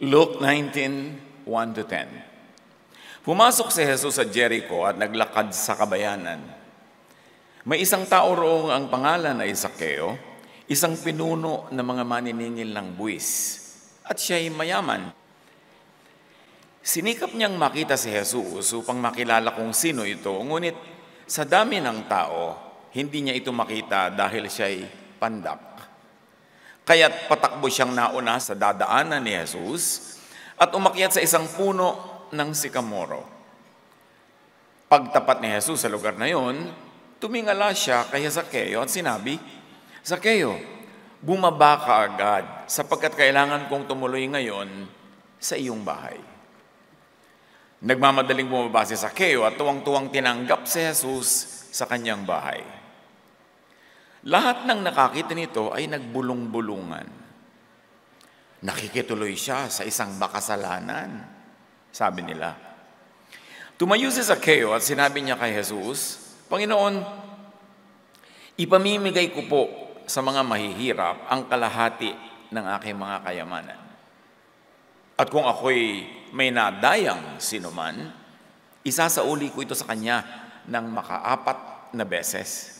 Luke 19:1-10. Pumasok si Jesus sa Jericho at naglakad sa kabayanan. May isang tao roong ang pangalan ay Zakeo, isang pinuno ng mga maniningil ng buwis, at siya'y mayaman. Sinikap niyang makita si Jesus upang makilala kung sino ito, ngunit sa dami ng tao, hindi niya ito makita dahil siya'y pandak. Kaya't patakbo siyang nauna sa dadaanan ni Jesus at umakyat sa isang puno ng sikamoro. Pagtapat ni Jesus sa lugar na yon, tumingala siya kay Zakeo at sinabi, "Zakeo, bumaba ka agad sapagkat kailangan kong tumuloy ngayon sa iyong bahay." Nagmamadaling bumaba si Zakeo at tuwang-tuwang tinanggap si Jesus sa kanyang bahay. Lahat ng nakakita nito ay nagbulong-bulungan. Nakikituloy siya sa isang makasalanan, sabi nila. Tumayo si Zakeo at sinabi niya kay Jesus, "Panginoon, ipamimigay ko po sa mga mahihirap ang kalahati ng aking mga kayamanan. At kung ako'y may nadayang sinuman, isasauli ko ito sa kanya ng makaapat na beses."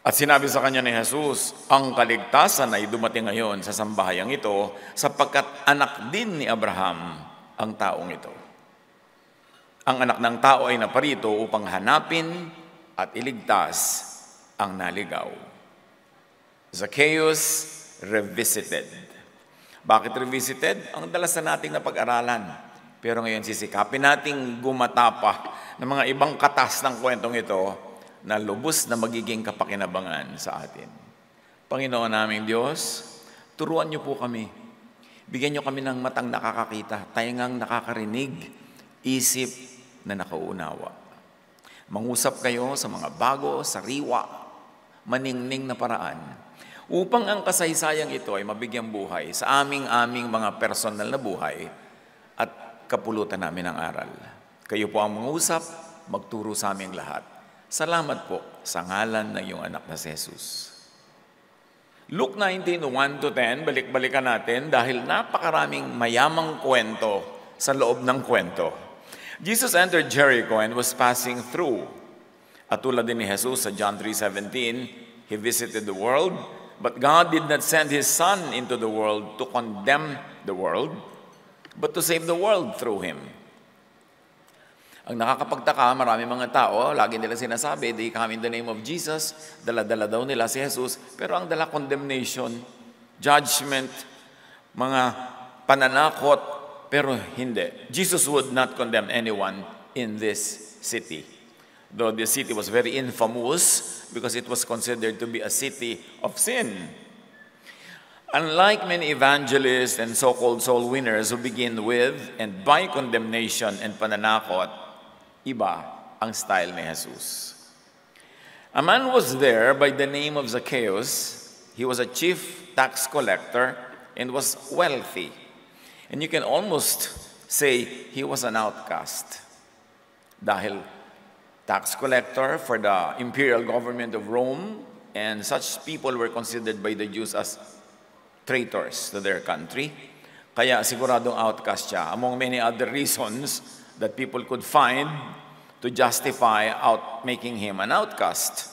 At sinabi sa kanya ni Jesus, "Ang kaligtasan ay dumating ngayon sa sambahayang ito sapagkat anak din ni Abraham ang taong ito. Ang anak ng tao ay naparito upang hanapin at iligtas ang naligaw." Zacchaeus revisited. Bakit revisited? Ang dalas na nating napag-aralan. Pero ngayon sisikapin nating gumatapa ng mga ibang katas ng kwentong ito na lubos na magiging kapakinabangan sa atin. Panginoon naming Diyos, turuan niyo po kami. Bigyan niyo kami ng matang nakakakita, taingang nakakarinig, isip na nakaunawa. Mangusap kayo sa mga bago, sariwa, maningning na paraan, upang ang kasaysayang ito ay mabigyang buhay sa aming mga personal na buhay at kapulutan namin ng aral. Kayo po ang mangusap, magturo sa aming lahat. Salamat po sa ngalan ng iyong anak na si Jesus. Luke 19:1-10, balik-balikan natin dahil napakaraming mayamang kwento sa loob ng kwento. Jesus entered Jericho and was passing through. At tulad din ni Jesus sa John 3:17, He visited the world, but God did not send His Son into the world to condemn the world, but to save the world through Him. Ang nakakapagtaka, marami mga tao, lagi nila sinasabi, they come in the name of Jesus, dala-dala daw nila si Jesus, pero ang dala condemnation, judgment, mga pananakot, pero hindi. Jesus would not condemn anyone in this city. Though the city was very infamous because it was considered to be a city of sin. Unlike many evangelists and so-called soul winners who begin with and by condemnation and pananakot, iba ang style ni Jesus. A man was there by the name of Zacchaeus. He was a chief tax collector and was wealthy. And you can almost say he was an outcast. Dahil tax collector for the imperial government of Rome, and such people were considered by the Jews as traitors to their country. Kaya siguradong outcast siya, among many other reasons that people could find to justify making him an outcast.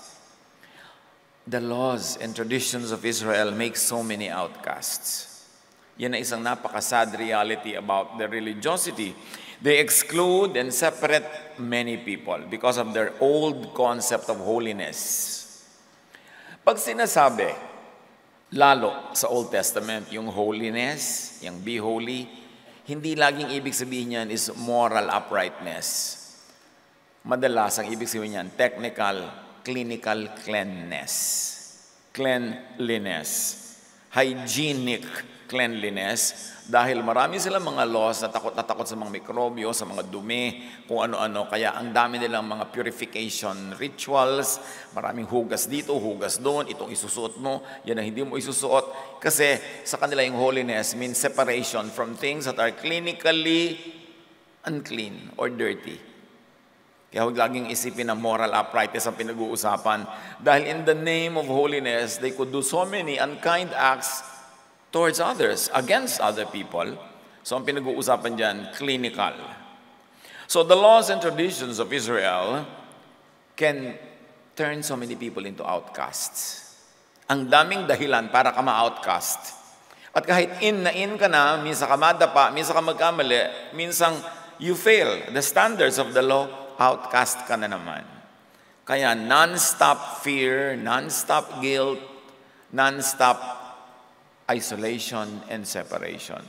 The laws and traditions of Israel make so many outcasts. Yan ay isang napaka-sad reality about the religiosity. They exclude and separate many people because of their old concept of holiness. Pag sinasabi, lalo sa Old Testament, yung holiness, yung be holy, hindi laging ibig sabihin niyan is moral uprightness. Madalas ang ibig sabihin niyan, technical, clinical cleanliness, hygienic cleanliness, dahil marami silang mga laws na takot sa mga mikrobyo, sa mga dumi, kung ano-ano. Kaya ang dami nilang mga purification rituals, maraming hugas dito, hugas doon, itong isusuot mo, yan ang hindi mo isusuot. Kasi sa kanila yung holiness means separation from things that are clinically unclean or dirty. Kaya huwag laging isipin na moral uprightness ang pinag-uusapan. Dahil in the name of holiness, they could do so many unkind acts towards others, against other people. So ang pinag-uusapan dyan, clinical. So the laws and traditions of Israel can turn so many people into outcasts. Ang daming dahilan para ka ma-outcast. At kahit in ka na, minsan ka madapa, minsan ka magkamali, minsan you fail the standards of the law, outcast ka na naman. Kaya non-stop fear, non-stop guilt, non-stop isolation and separation.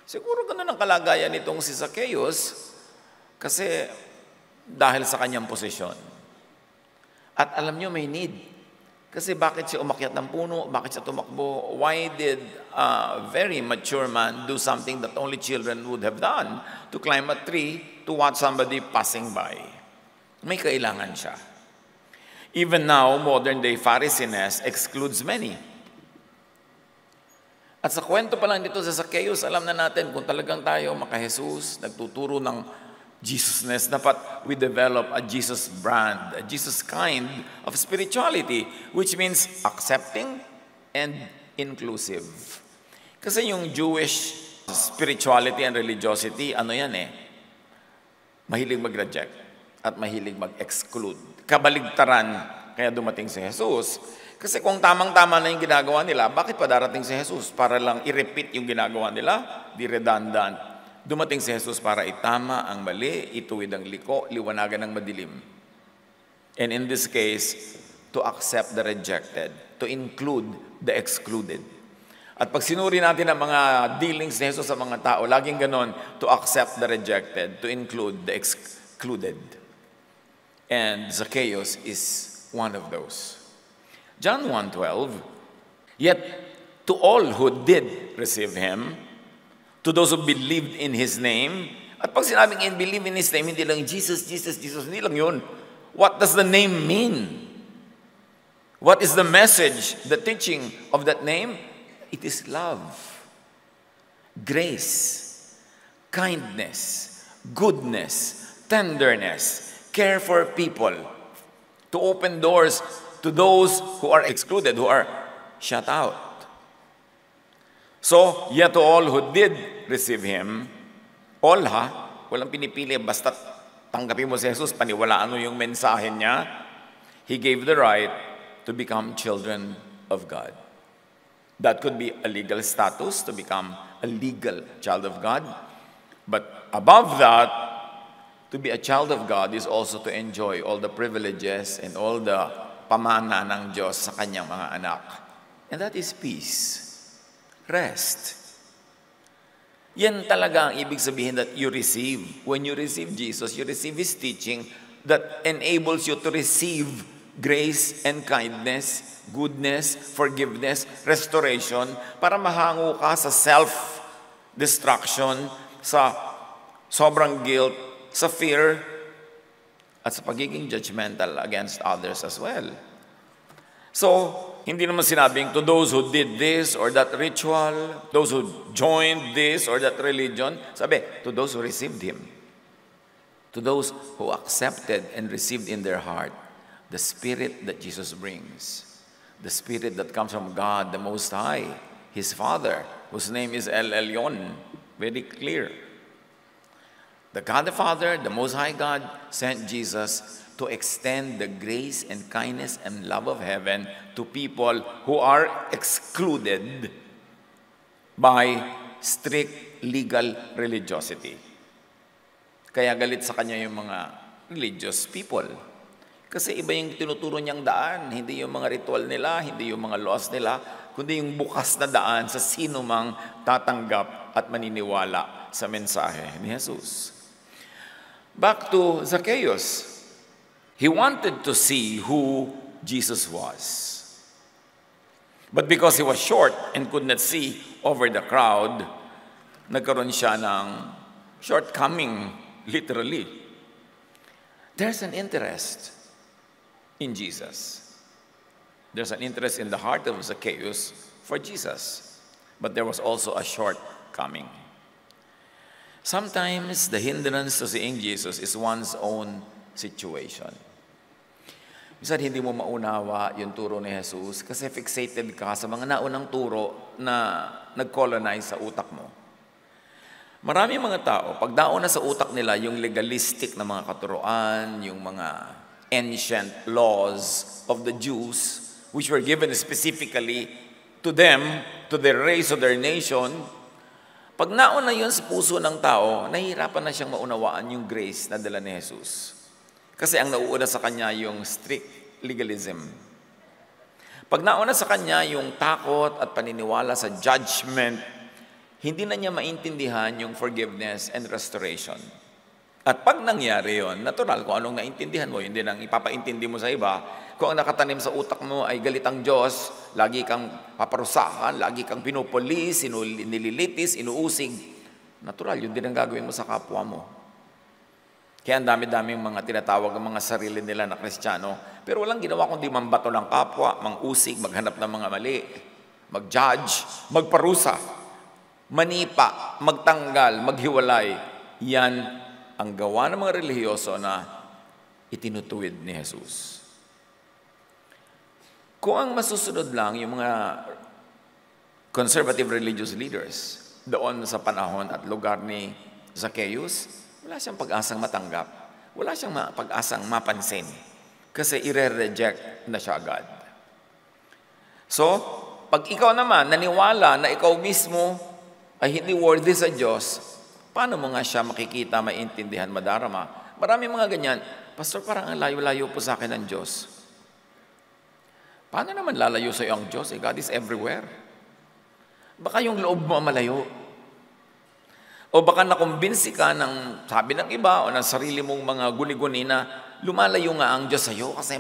Siguro ganun ang kalagayan nitong si Zacchaeus kasi dahil sa kanyang posisyon. At alam nyo, may need. Kasi bakit siya umakyat ng puno? Bakit siya tumakbo? Why did a very mature man do something that only children would have done? To climb a tree to watch somebody passing by. May kailangan siya. Even now, modern-day Pharisees excludes many. At sa kwento pa lang dito sa Zacchaeus, alam na natin kung talagang tayo maka-Jesus, nagtuturo ng Jesusness, dapat we develop a Jesus brand, a Jesus kind of spirituality, which means accepting and inclusive. Kasi yung Jewish spirituality and religiosity, ano yan mahilig mag-reject at mahilig mag-exclude. Kabaligtaran, kaya dumating si Jesus. Kasi kung tamang-tama na yung ginagawa nila, bakit pa darating si Jesus? Para lang i-repeat yung ginagawa nila? Di redundant. Dumating si Jesus para itama ang mali, ituwid ang liko, liwanagan ng madilim. And in this case, to accept the rejected, to include the excluded. At pag sinuri natin ang mga dealings ni Jesus sa mga tao, laging ganon, to accept the rejected, to include the excluded. And Zacchaeus is one of those. John 1:12, yet to all who did receive him, to those who believed in His name. At pag sinabing believe in His name, hindi lang Jesus, Jesus, Jesus, hindi lang yun. What does the name mean? What is the message, the teaching of that name? It is love, grace, kindness, goodness, tenderness, care for people, to open doors to those who are excluded, who are shut out. So, yet to all who did receive Him, all walang pinipili, basta tanggapin mo si Jesus, paniwalaan mo yung mensahe niya, He gave the right to become children of God. That could be a legal status, to become a legal child of God. But above that, to be a child of God is also to enjoy all the privileges and all the pamana ng Diyos sa kanyang mga anak. And that is peace. Rest. Yan talaga ang ibig sabihin that you receive. When you receive Jesus, you receive His teaching that enables you to receive grace and kindness, goodness, forgiveness, restoration, para mahango ka sa self-destruction, sa sobrang guilt, sa fear, at sa pagiging judgmental against others as well. So, hindi naman sinabing to those who did this or that ritual, those who joined this or that religion. Sabi, to those who received Him. To those who accepted and received in their heart the Spirit that Jesus brings. The Spirit that comes from God, the Most High, His Father, whose name is El Elyon. Very clear. The God the Father, the Most High God, sent Jesus to extend the grace and kindness and love of heaven to people who are excluded by strict legal religiosity. Kaya galit sa kanya yung mga religious people. Kasi iba yung tinuturo niyang daan, hindi yung mga ritual nila, hindi yung mga laws nila, kundi yung bukas na daan sa sino mang tatanggap at maniniwala sa mensahe ni Jesus. Back to Zacchaeus. He wanted to see who Jesus was. But because he was short and could not see over the crowd, nagkaroon siya ng shortcoming, literally. There's an interest in Jesus. There's an interest in the heart of Zacchaeus for Jesus. But there was also a shortcoming. Sometimes the hindrance to seeing Jesus is one's own situation. Minsan hindi mo maunawa yung turo ni Jesus kasi fixated ka sa mga naunang turo na nag-colonize sa utak mo. Maraming mga tao, pag nauna sa utak nila yung legalistic na mga katuruan, yung mga ancient laws of the Jews, which were given specifically to them, to their race, to their nation, pag nauna yun sa puso ng tao, nahihirapan na siyang maunawaan yung grace na dala ni Jesus. Kasi ang nauuna sa kanya yung strict legalism. Pag nauna sa kanya yung takot at paniniwala sa judgment, hindi na niya maintindihan yung forgiveness and restoration. At pag nangyari yon, natural kung anong naintindihan mo, hindi nang ipapaintindi mo sa iba. Kung ang nakatanim sa utak mo ay galit ang Diyos, lagi kang paparusahan, lagi kang pinupulis, nililitis, inuusig, natural, yun din ang gagawin mo sa kapwa mo. Kaya ang dami-daming mga tinatawag ang mga sarili nila na Kristiyano, pero walang ginawa kundi mambato ng kapwa, mangusig, maghanap ng mga mali, mag-judge, magparusa, manipa, magtanggal, maghiwalay. Yan ang gawa ng mga relihiyoso na itinutuwid ni Jesus. Kung ang masusunod lang yung mga conservative religious leaders doon sa panahon at lugar ni Zacchaeus, wala siyang pag-asang matanggap. Wala siyang pag-asang mapansin. Kasi ire-reject na siya agad. So, pag ikaw naman naniwala na ikaw mismo ay hindi worthy sa Diyos, paano mo nga siya makikita, maintindihan, madarama? Maraming mga ganyan, Pastor, parang ang layo-layo po sa akin ng Diyos. Paano naman lalayo sa iyo ang Diyos? God is everywhere. Baka yung loob mo malayo. O baka nakumbinsi ka ng sabi ng iba o ng sarili mong mga guni-guni na lumalayo nga ang Diyos sa iyo kasi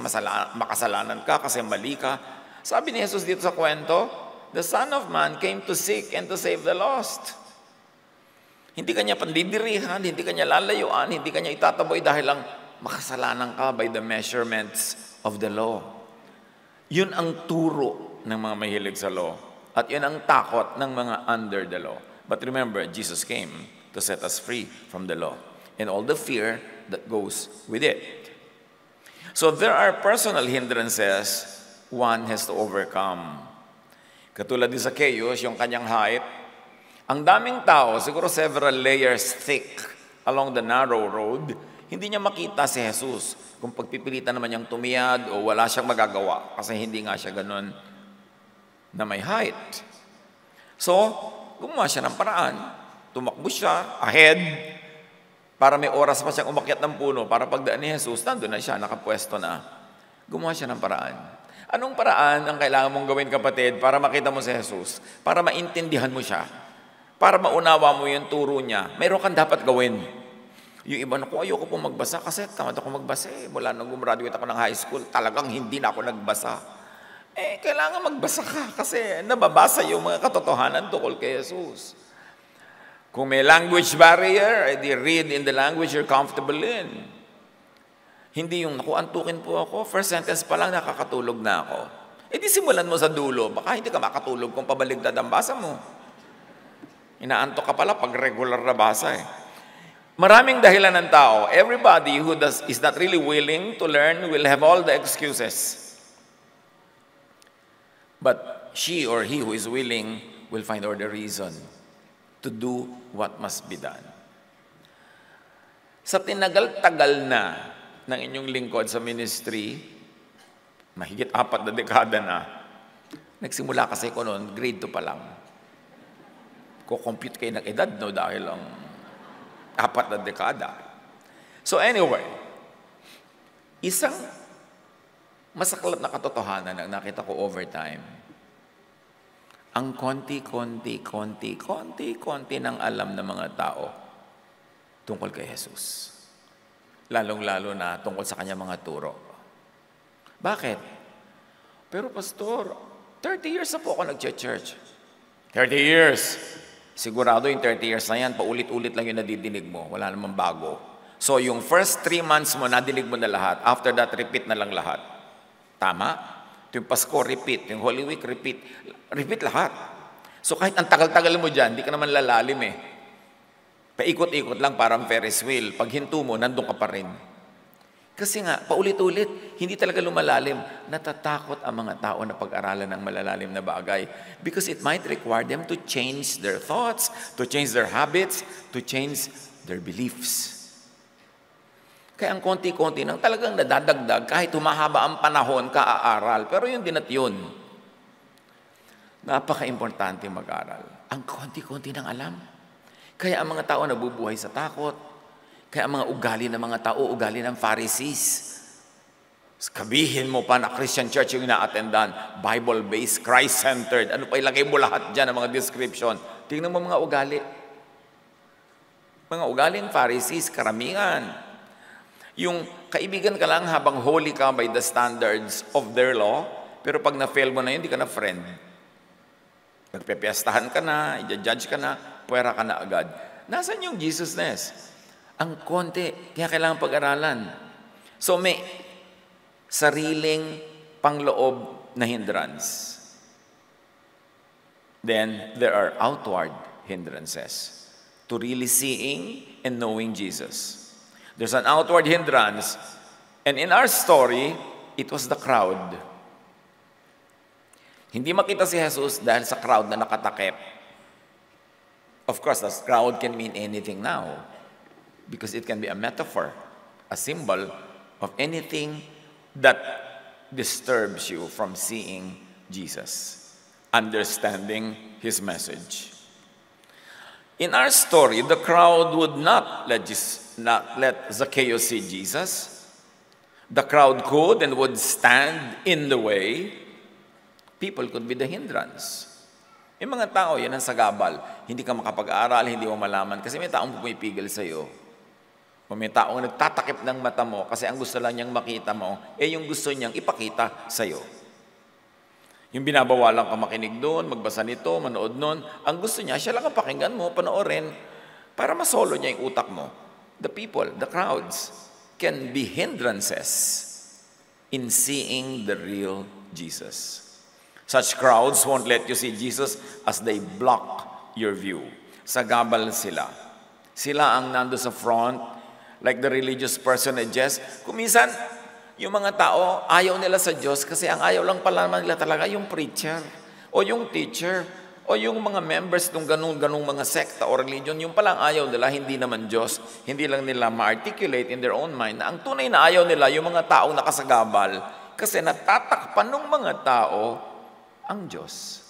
makasalanan ka, kasi mali ka. Sabi ni Jesus dito sa kwento, the Son of Man came to seek and to save the lost. Hindi kanya pandidirihan, hindi kanya lalayuan, hindi kanya itataboy dahil lang makasalanan ka by the measurements of the law. Yun ang turo ng mga mahilig sa law. At yun ang takot ng mga under the law. But remember, Jesus came to set us free from the law and all the fear that goes with it. So there are personal hindrances one has to overcome. Katulad ni Zacchaeus, yung kanyang height, ang daming tao, siguro several layers thick along the narrow road, hindi niya makita si Jesus. Kung pagpipilitan naman niyang tumiyad o wala siyang magagawa kasi hindi nga siya ganun na may height. So, gumawa siya ng paraan. Tumakbo siya ahead para may oras pa siyang umakyat ng puno para pagdaan ni Jesus, nandun na siya, nakapwesto na. Gumawa siya ng paraan. Anong paraan ang kailangan mong gawin, kapatid, para makita mo si Jesus? Para maintindihan mo siya. Para maunawa mo yung turo niya. Mayroon kang dapat gawin. Yung iba na ko, ayoko po magbasa kasi tamad ako magbasa. Mula nung gumraduate ako ng high school, talagang hindi na ako nagbasa. Kailangan magbasa ka kasi nababasa yung mga katotohanan tungkol kay Jesus. Kung may language barrier, edi read in the language you're comfortable in. Hindi yung, naku, antukin po ako, first sentence pa lang nakakatulog na ako. Edi simulan mo sa dulo, baka hindi ka makatulog kung pabaligtad ang basa mo. Inaantok ka pala pag regular na basa eh. Maraming dahilan ng tao. Everybody who is not really willing to learn will have all the excuses. But she or he who is willing will find all the reason to do what must be done. Sa tinagal-tagal na ng inyong lingkod sa ministry, mahigit 4 na dekada na, nagsimula kasi ko noon, grade 2 pa lang. Kukompute kayo ng edad, no, dahil ang 4 na dekada. So anyway, isang masaklap na katotohanan ang nakita ko over time. Ang konti ng alam ng mga tao tungkol kay Jesus. Lalong-lalo na tungkol sa kanya mga turo. Bakit? Pero Pastor, 30 years na po ako nag-church. 30 years. Sigurado yung 30 years na yan, paulit-ulit lang yung nadidinig mo. Wala namang bago. So yung first 3 months mo, nadinig mo na lahat. After that, repeat na lang lahat. Tama? Yung Pasko, repeat. Yung Holy Week, repeat. Repeat lahat. So kahit ang tagal-tagal mo dyan, di ka naman lalalim eh. Paikot-ikot lang parang Ferris wheel. Pag hinto mo, nandun ka pa rin. Kasi nga, paulit-ulit, hindi talaga lumalalim. Natatakot ang mga tao na pag-aralan ng malalalim na bagay because it might require them to change their thoughts, to change their habits, to change their beliefs. Kaya ang konti-konti nang talagang nadadagdag kahit humahaba ang panahon ka-aaral. Pero yun din at yun. Napaka-importante mag-aral. Ang konti-konti ng alam. Kaya ang mga tao nabubuhay sa takot. Kaya ang mga ugali ng mga tao, ugali ng Pharisees. Kabihin mo pa na Christian church yung ina-attendan, Bible-based, Christ-centered. Ano pa ilagay mo lahat dyan ng mga description? Tingnan mo mga ugali. Mga ugaling Pharisees, karamihan. Yung kaibigan ka lang habang holy ka by the standards of their law, pero pag na-fail mo na yun, hindi ka na friend. Nagpepiestahan ka na, i-judge ka na, puwera ka na agad. Nasaan yung Jesusness? Ang konti, kaya kailangan pag-aralan. So may sariling pangloob na hindrance. Then there are outward hindrances to really seeing and knowing Jesus. There's an outward hindrance, and in our story, it was the crowd. Hindi makita si Jesus dahil sa crowd na nakatakip. Of course, the crowd can mean anything now because it can be a metaphor, a symbol of anything that disturbs you from seeing Jesus, understanding His message. In our story, the crowd would not let Zacchaeus see Jesus. The crowd could and would stand in the way. People could be the hindrance. Yung mga tao, yan ang sagabal. Hindi ka makapag-aaral, hindi mo malaman. Kasi may taong pumipigil sa'yo. O may taong nagtatakip ng mata mo kasi ang gusto lang niyang makita mo, yung gusto niyang ipakita sa'yo. Yung binabawalan ka makinig doon, magbasa nito, manood noon, ang gusto niya, siya lang ang pakinggan mo, panoorin, para masolo niya yung utak mo. The people, the crowds, can be hindrances in seeing the real Jesus. Such crowds won't let you see Jesus as they block your view. Sagabal sila. Sila ang nando sa front, like the religious personages. Kuminsan, yung mga tao, ayaw nila sa Diyos kasi ang ayaw lang pala naman nila talaga yung preacher o yung teacher o yung mga members ng ganung mga sekta o religion. Yung palang ayaw nila, hindi naman Diyos. Hindi lang nila ma-articulate in their own mind na ang tunay na ayaw nila yung mga taong nakasagabal kasi natatakpan ng mga tao ang Diyos.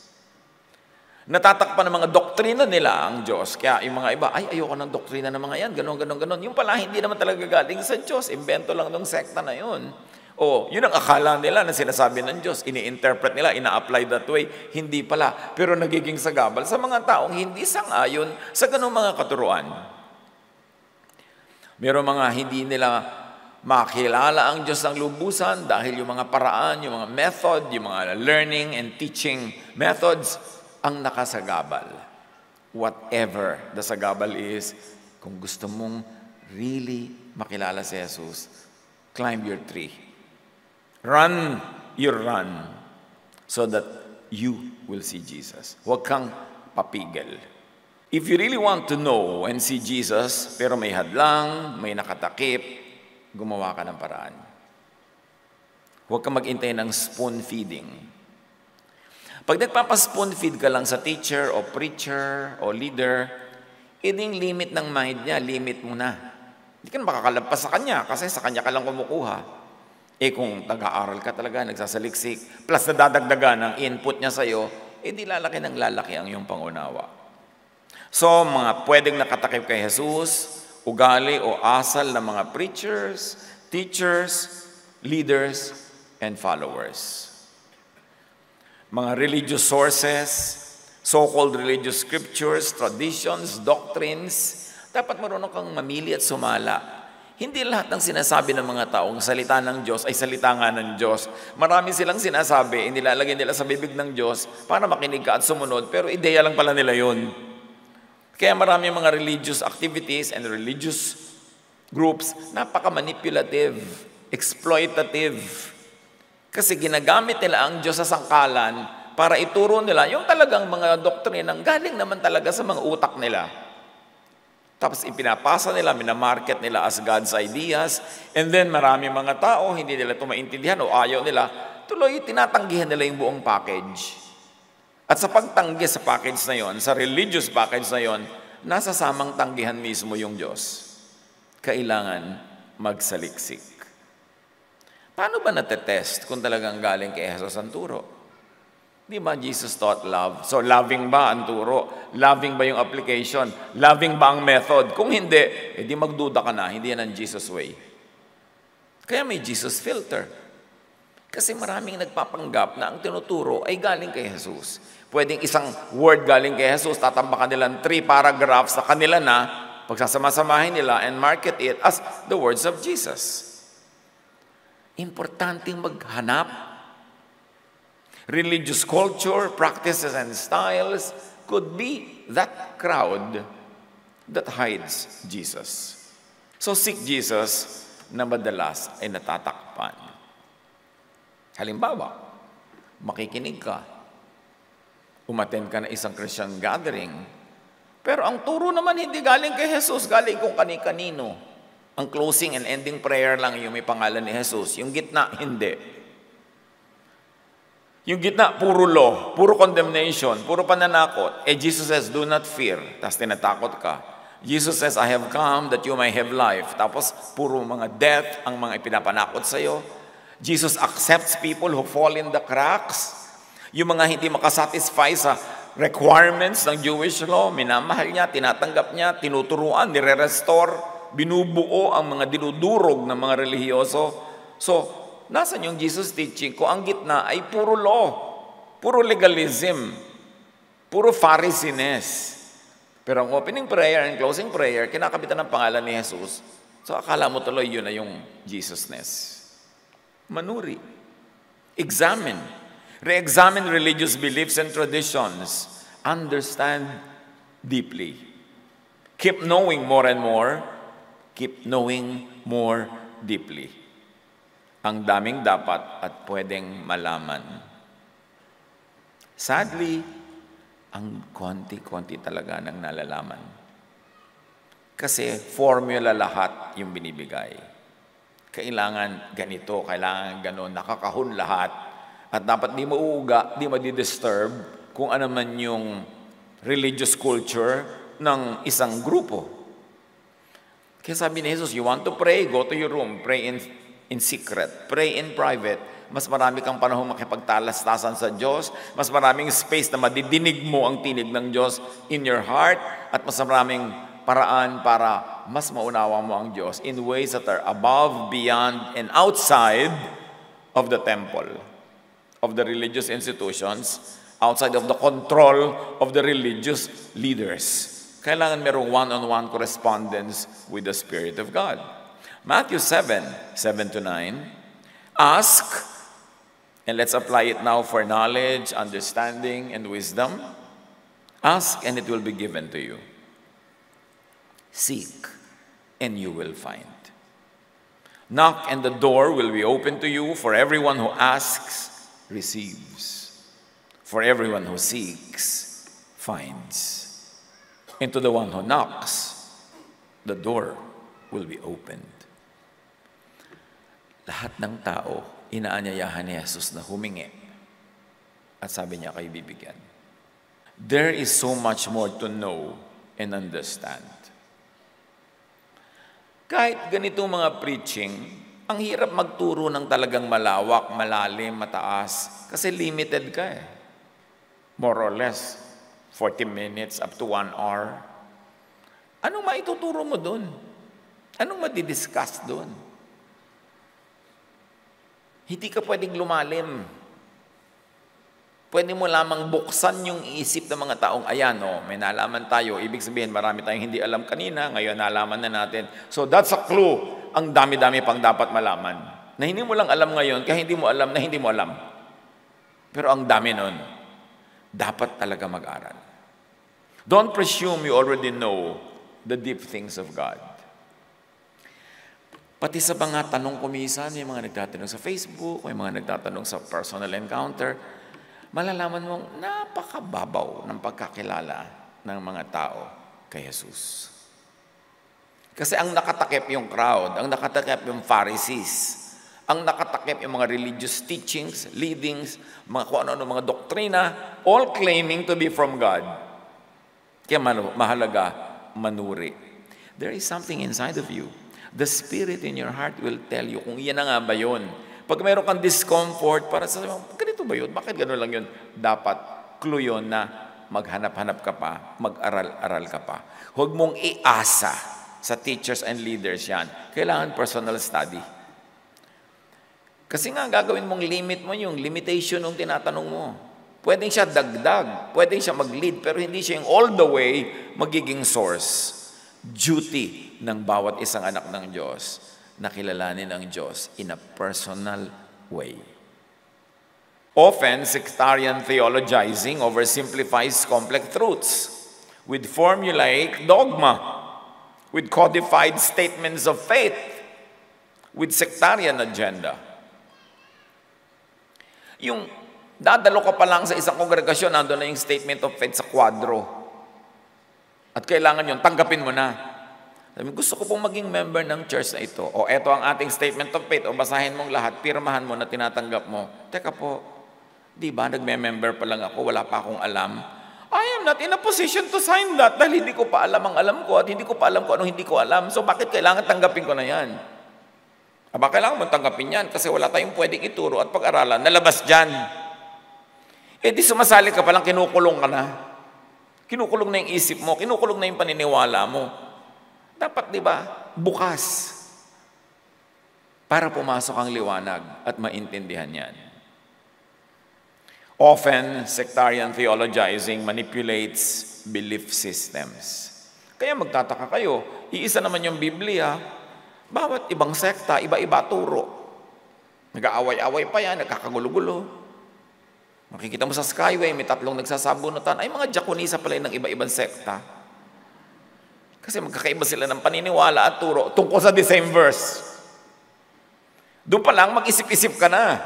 Natatakpan ng mga doktrina nila ang Diyos. Kaya yung mga iba, ayoko ng doktrina ng mga yan, ganon. Yung pala, hindi naman talaga galing sa Diyos. Invento lang ng sekta na yun. O, yun ang akala nila na sinasabi ng Diyos. Ini-interpret nila, ina-apply that way. Hindi pala. Pero nagiging sagabal sa mga taong hindi sang-ayon sa ganong mga katuruan. Meron mga hindi nila makilala ang Diyos ng lubusan dahil yung mga paraan, yung mga method, yung mga learning and teaching methods, ang nakasagabal. Whatever the sagabal is, kung gusto mong really makilala si Jesus, climb your tree. Run your run so that you will see Jesus. Huwag kang papigil. If you really want to know and see Jesus, pero may hadlang, may nakatakip, gumawa ka ng paraan. Huwag kang mag-intay ng spoon feeding. Pag nagpapa-spoon feed ka lang sa teacher o preacher o leader, yung limit ng mind niya, limit mo na. Hindi ka na makakalagpas sa kanya kasi sa kanya ka lang kumukuha. Kung taga-aral ka talaga, nagsasaliksik, plus nadadagdagan ng input niya sa'yo, di lalaki ng lalaki ang iyong pangunawa. So, mga pwedeng nakatakip kay Jesus, ugali o asal ng mga preachers, teachers, leaders, and followers. Mga religious sources, so-called religious scriptures, traditions, doctrines, dapat marunong kang mamili at sumala. Hindi lahat ng sinasabi ng mga taong salita ng Diyos ay salita nga ng Diyos. Marami silang sinasabi, inilalagay nila sa bibig ng Diyos para makinig ka at sumunod, pero ideya lang pala nila yun. Kaya marami mga religious activities and religious groups, napaka-manipulative, exploitative. Kasi ginagamit nila ang Diyos sa sangkalan para ituro nila yung talagang mga doktrinang galing naman talaga sa mga utak nila. Tapos ipinapasa nila, minamarket nila as God's ideas. And then marami mga tao, hindi nila ito maintindihan o ayaw nila, tuloy tinatanggihan nila yung buong package. At sa pagtanggi sa package na yon, sa religious package na yon, nasa samang tanggihan mismo yung Diyos. Kailangan magsaliksik. Paano ba natetest kung talagang galing kay Jesus ang turo? Di ba Jesus taught love? So loving ba ang turo? Loving ba yung application? Loving ba ang method? Kung hindi, edi magduda ka na, hindi yan ang Jesus way. Kaya may Jesus filter. Kasi maraming nagpapanggap na ang tinuturo ay galing kay Jesus. Pwedeng isang word galing kay Jesus, tatambakan nilang 3 paragraphs sa kanila na, pagsasama-samahin nila and market it as the words of Jesus. Importanteng maghanap. Religious culture, practices, and styles could be that crowd that hides Jesus. So seek Jesus na madalas ay natatakpan. Halimbawa, makikinig ka, umattend ka na isang Christian gathering, pero ang turo naman hindi galing kay Jesus, galing kung kani-kanino. Ang closing and ending prayer lang yung may pangalan ni Jesus. Yung gitna, hindi. Yung gitna, puro law, puro condemnation, puro pananakot. Jesus says, do not fear. Tapos tinatakot ka. Jesus says, I have come that you may have life. Tapos puro mga death ang mga ipinapanakot sa'yo. Jesus accepts people who fall in the cracks. Yung mga hindi makasatisfy sa requirements ng Jewish law, minamahal niya, tinatanggap niya, tinuturuan, nire-restore, binubuo ang mga dinudurog ng mga relihiyoso. So, nasan yung Jesus teaching ko? Ang gitna ay puro law, puro legalism, puro Pharisiness. Pero ang opening prayer and closing prayer, kinakabitan ng pangalan ni Jesus. So, akala mo tuloy yun na yung Jesusness. Manuri. Examine. Re-examine religious beliefs and traditions. Understand deeply. Keep knowing more and more. Keep knowing more deeply. Ang daming dapat at pwedeng malaman. Sadly, ang konti-konti talaga ng nalalaman. Kasi formula lahat yung binibigay. Kailangan ganito, kailangan ganon, nakakahon lahat. At dapat di mauuga, di madidisturb kung ano man yung religious culture ng isang grupo. Kaya sabi ni Jesus, you want to pray, go to your room, pray in secret, pray in private. Mas marami kang panahon makipagtalastasan sa Diyos, mas maraming space na madidinig mo ang tinig ng Diyos in your heart, at mas maraming paraan para mas maunawa mo ang Diyos in ways that are above, beyond, and outside of the temple, of the religious institutions, outside of the control of the religious leaders. Kailangan merong one-on-one correspondence with the Spirit of God. Matthew 7:7-9, ask, and let's apply it now for knowledge, understanding, and wisdom. Ask, and it will be given to you. Seek, and you will find. Knock, and the door will be open to you. For everyone who asks, receives. For everyone who seeks, finds. And to the one who knocks, the door will be opened. Lahat ng tao, inaanyayahan ni Jesus na humingi. At sabi niya, kayo bibigyan. There is so much more to know and understand. Kahit ganitong mga preaching, ang hirap magturo ng talagang malawak, malalim, mataas. Kasi limited ka eh. More or less. 40 minutes up to 1 hour. Anong maituturo mo doon? Anong madidiscuss doon? Hindi ka pwedeng lumalim. Pwede mo lamang buksan yung isip ng mga taong, ayan, may nalaman tayo. Ibig sabihin, marami tayong hindi alam kanina, ngayon nalaman na natin. So that's a clue. Ang dami-dami pang dapat malaman. Na hindi mo lang alam ngayon, kaya hindi mo alam na hindi mo alam. Pero ang dami nun. Dapat talaga mag-aral. Don't presume you already know the deep things of God. Pati sa mga tanong ko minsan, may mga nagtatanong sa Facebook, may mga nagtatanong sa personal encounter, malalaman mong napakababaw ng pagkakilala ng mga tao kay Jesus. Kasi ang nakatakip yung crowd, ang nakatakip yung Pharisees, ang nakatakip yung mga religious teachings, leadings, mga kung ano-ano, mga doktrina, all claiming to be from God. Kaya mahalaga, manuri. There is something inside of you. The Spirit in your heart will tell you kung iyan na nga ba yun. Pag mayroon kang discomfort, para sa ganito ba yun? Bakit gano'n lang yun? Dapat clue yun na maghanap-hanap ka pa, mag-aral-aral ka pa. Huwag mong iasa sa teachers and leaders yan. Kailangan personal study. Kasi nga, gagawin mong limit mo yung limitation ng tinatanong mo. Pwedeng siya dagdag, pwedeng siya mag-lead, pero hindi siya yung all the way magiging source. Duty ng bawat isang anak ng Diyos na kilalanin ang Diyos in a personal way. Often, sectarian theologizing oversimplifies complex truths with formulaic dogma, with codified statements of faith, with sectarian agenda. Yung dadalo ka pa lang sa isang kongregasyon, nandun na yung statement of faith sa kwadro. At kailangan yun, tanggapin mo na. Sabi, gusto ko pong maging member ng church na ito. O eto ang ating statement of faith. O basahin mong lahat, pirmahan mo na tinatanggap mo. Teka po, di ba nagme-member pa lang ako, wala pa akong alam. I am not in a position to sign that dahil hindi ko pa alam ang alam ko at hindi ko pa alam kung anong hindi ko alam. So bakit kailangan tanggapin ko na yan? Aba, kailangan mo tanggapin yan kasi wala tayong pwedeng ituro at pag-aralan. Nalabas dyan. Eh di sumasali ka palang, kinukulong ka na. Kinukulong na yung isip mo, kinukulong na yung paniniwala mo. Dapat, di ba, bukas para pumasok ang liwanag at maintindihan yan. Often, sectarian theologizing manipulates belief systems. Kaya magtataka kayo, iisa naman yung Biblia, bawat ibang sekta, iba-iba turo. Nag-aaway-away pa yan, nagkakagulo-gulo. Makikita mo sa Skyway, may 3 nagsasabunutan. Ay, mga Diakonisa pala ng iba-ibang sekta. Kasi magkakaiba sila ng paniniwala at turo tungkol sa the same verse. Doon pa lang, mag-isip-isip ka na.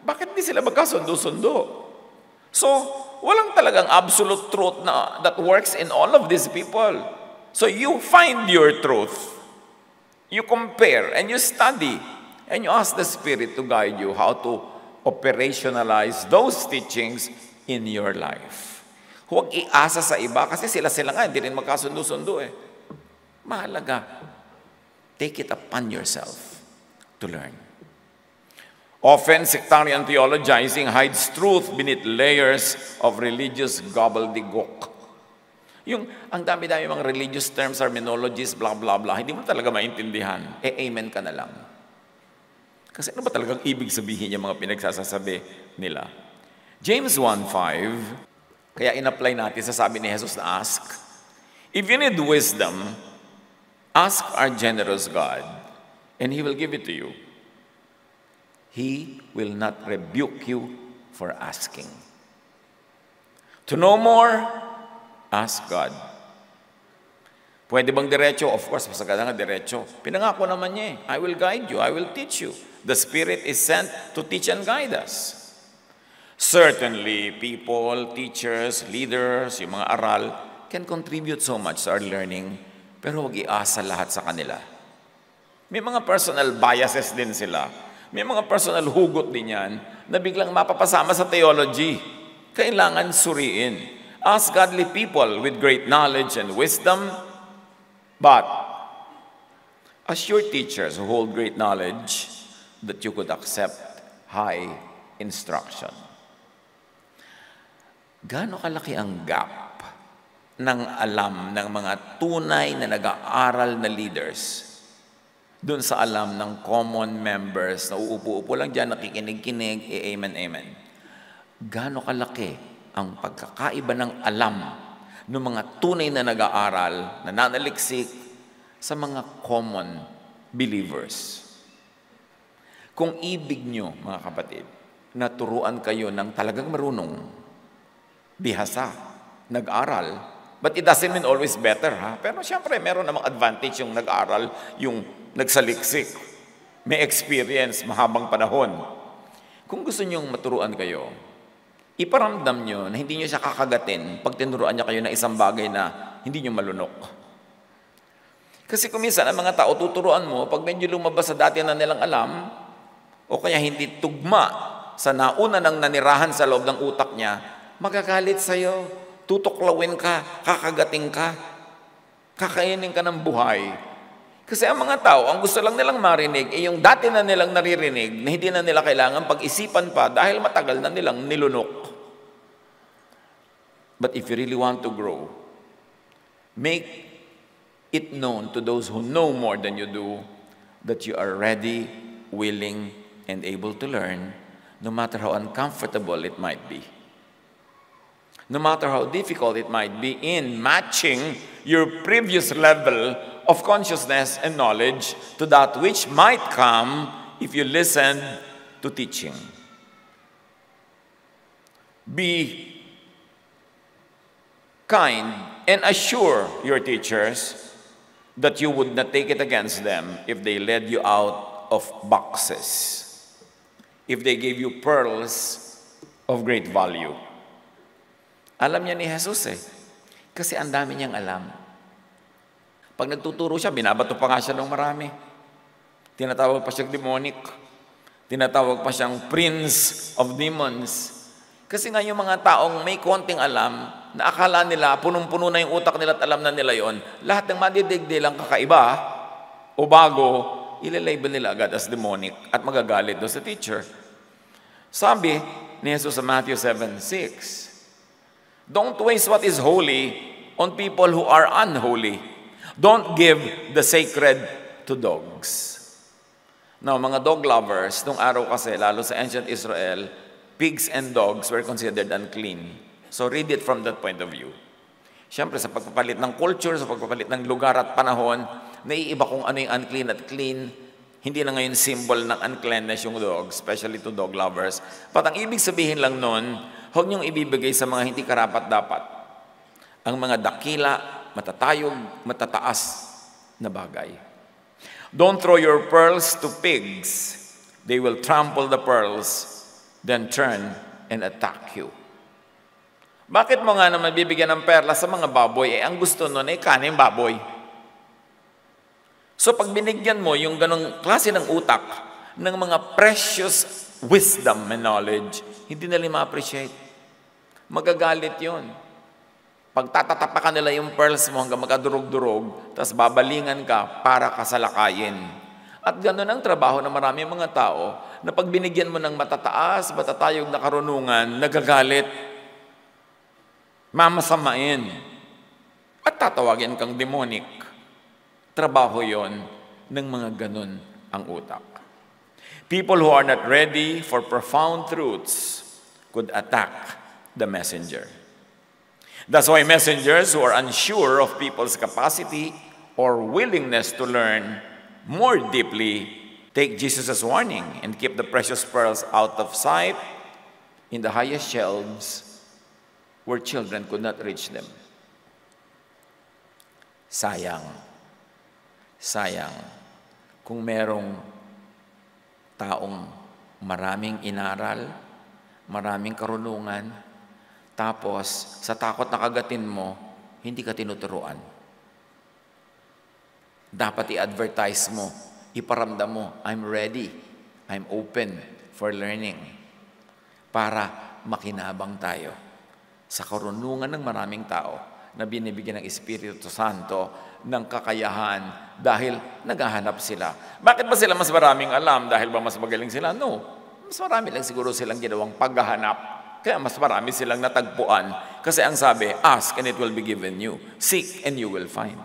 Bakit di sila magkasundo-sundo? So, walang talagang absolute truth na that works in all of these people. So, you find your truth. You compare and you study and you ask the Spirit to guide you how to operationalize those teachings in your life. Huwag iasa sa iba kasi sila-sila nga, hindi rin magkasundo-sundo eh. Mahalaga. Take it upon yourself to learn. Often, sectarian theologizing hides truth beneath layers of religious gobbledygook. Yung, ang dami-dami mga religious terms, terminologies, blah, blah, blah, hindi mo talaga maintindihan. Amen ka na lang. Kasi ano ba talagang ibig sabihin yung mga pinagsasasabi nila? James 1:5, kaya in-apply natin sa sabi ni Jesus na ask, if you need wisdom, ask our generous God, and He will give it to you. He will not rebuke you for asking. To know more, ask God. Pwede bang diretso? Of course, masagada nga diretso. Pinangako naman niya I will guide you, I will teach you. The Spirit is sent to teach and guide us. Certainly, people, teachers, leaders, yung mga aral, can contribute so much to our learning, pero huwag iasa lahat sa kanila. May mga personal biases din sila. May mga personal hugot din yan na biglang mapapasama sa theology. Kailangan suriin. Ask godly people with great knowledge and wisdom, but assure teachers who hold great knowledge that you could accept high instruction. Gaano kalaki ang gap ng alam ng mga tunay na nag-aaral na leaders doon sa alam ng common members na uupo-upo lang dyan, nakikinig-kinig, amen, amen. Gaano kalaki ang pagkakaiba ng alam ng mga tunay na nag-aaral, nananaliksik sa mga common believers. Kung ibig nyo, mga kapatid, naturuan kayo ng talagang marunong, bihasa, nag-aral, but it doesn't mean always better, ha? Pero siyempre, meron namang advantage yung nag-aral, yung nagsaliksik, may experience, mahabang panahon. Kung gusto nyong maturuan kayo, iparamdam nyo na hindi nyo siya kakagatin pag tinuruan niya kayo ng isang bagay na hindi nyo malunok. Kasi kung minsan, ang mga tao, tuturuan mo, pag medyo lumabas sa dati na nilang alam, o kaya hindi tugma sa nauna nang nanirahan sa loob ng utak niya, magagalit sa'yo, tutuklawin ka, kakagating ka, kakainin ka ng buhay. Kasi ang mga tao, ang gusto lang nilang marinig, yung dati na nilang naririnig, na hindi na nila kailangan pag-isipan pa dahil matagal na nilang nilunok. But if you really want to grow, make it known to those who know more than you do that you are ready, willing, and able to learn, no matter how uncomfortable it might be. No matter how difficult it might be in matching your previous level of consciousness and knowledge to that which might come if you listen to teaching. Be kind and assure your teachers that you would not take it against them if they led you out of boxes, if they gave you pearls of great value. Alam niya ni Jesus kasi ang dami niyang alam. Pag nagtuturo siya, binabato pa nga siya ng marami. Tinatawag pa siyang demonic. Tinatawag pa siyang prince of demons. Kasi nga yung mga taong may konting alam, na akala nila, punong-puno na yung utak nila at alam na nila yon, lahat ng madidigdi lang kakaiba o bago, ilalabel nila agad as demonic at magagalit doon sa teacher. Sabi ni Jesus sa Matthew 7:6, don't waste what is holy on people who are unholy. Don't give the sacred to dogs. Now, mga dog lovers, nung araw kasi, lalo sa ancient Israel, pigs and dogs were considered unclean. So read it from that point of view. Siyempre, sa pagpapalit ng culture, sa pagpapalit ng lugar at panahon, naiiba kung ano yung unclean at clean. Hindi na ngayon symbol ng uncleanness yung dog, especially to dog lovers. But ang ibig sabihin lang nun, huwag niyong ibibigay sa mga hindi karapat-dapat ang mga dakila, matatayog, matataas na bagay. Don't throw your pearls to pigs. They will trample the pearls, then turn and attack you. Bakit mo nga naman bibigyan ng perla sa mga baboy? Ang gusto nun ay kanin baboy. So pag binigyan mo yung ganong klase ng utak ng mga precious wisdom and knowledge, hindi nila ma-appreciate. Magagalit yun. Pag tatatapakan nila yung pearls mo hanggang magkadurog-durog, tapos babalingan ka para kasalakayin. At gano'n ang trabaho ng maraming mga tao na pag binigyan mo ng matataas, matatayog na karunungan, nagagalit, mamasamain, at tatawagin kang demonic. Trabaho yon ng mga ganun ang utak. People who are not ready for profound truths could attack the messenger. That's why messengers who are unsure of people's capacity or willingness to learn more deeply take Jesus' warning and keep the precious pearls out of sight in the highest shelves where children could not reach them. Sayang. Sayang kung merong taong maraming inaral, maraming karunungan, tapos sa takot na kagatin mo, hindi ka tinuturuan. Dapat i-advertise mo, iparamdam mo, I'm ready, I'm open for learning, para makinabang tayo sa karunungan ng maraming tao na binibigyan ng Espiritu Santo ng kakayahan dahil naghahanap sila. Bakit ba sila mas maraming alam? Dahil ba mas magaling sila? No. Mas marami lang siguro silang ginawang paghahanap. Kaya mas marami silang natagpuan. Kasi ang sabi, ask and it will be given you. Seek and you will find.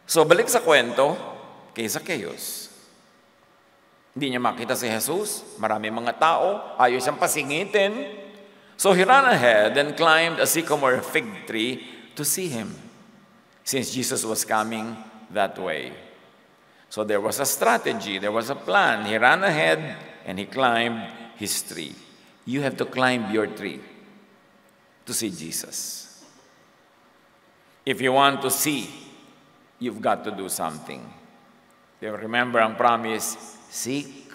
So balik sa kwento kay Zacchaeus. Hindi niya makita si Jesus. Marami mga tao. Ayaw siyang pasingitin. So he ran ahead and climbed a sycamore fig tree to see him, since Jesus was coming that way. So there was a strategy, there was a plan. He ran ahead and he climbed his tree. You have to climb your tree to see Jesus. If you want to see, you've got to do something. You remember ang promise, seek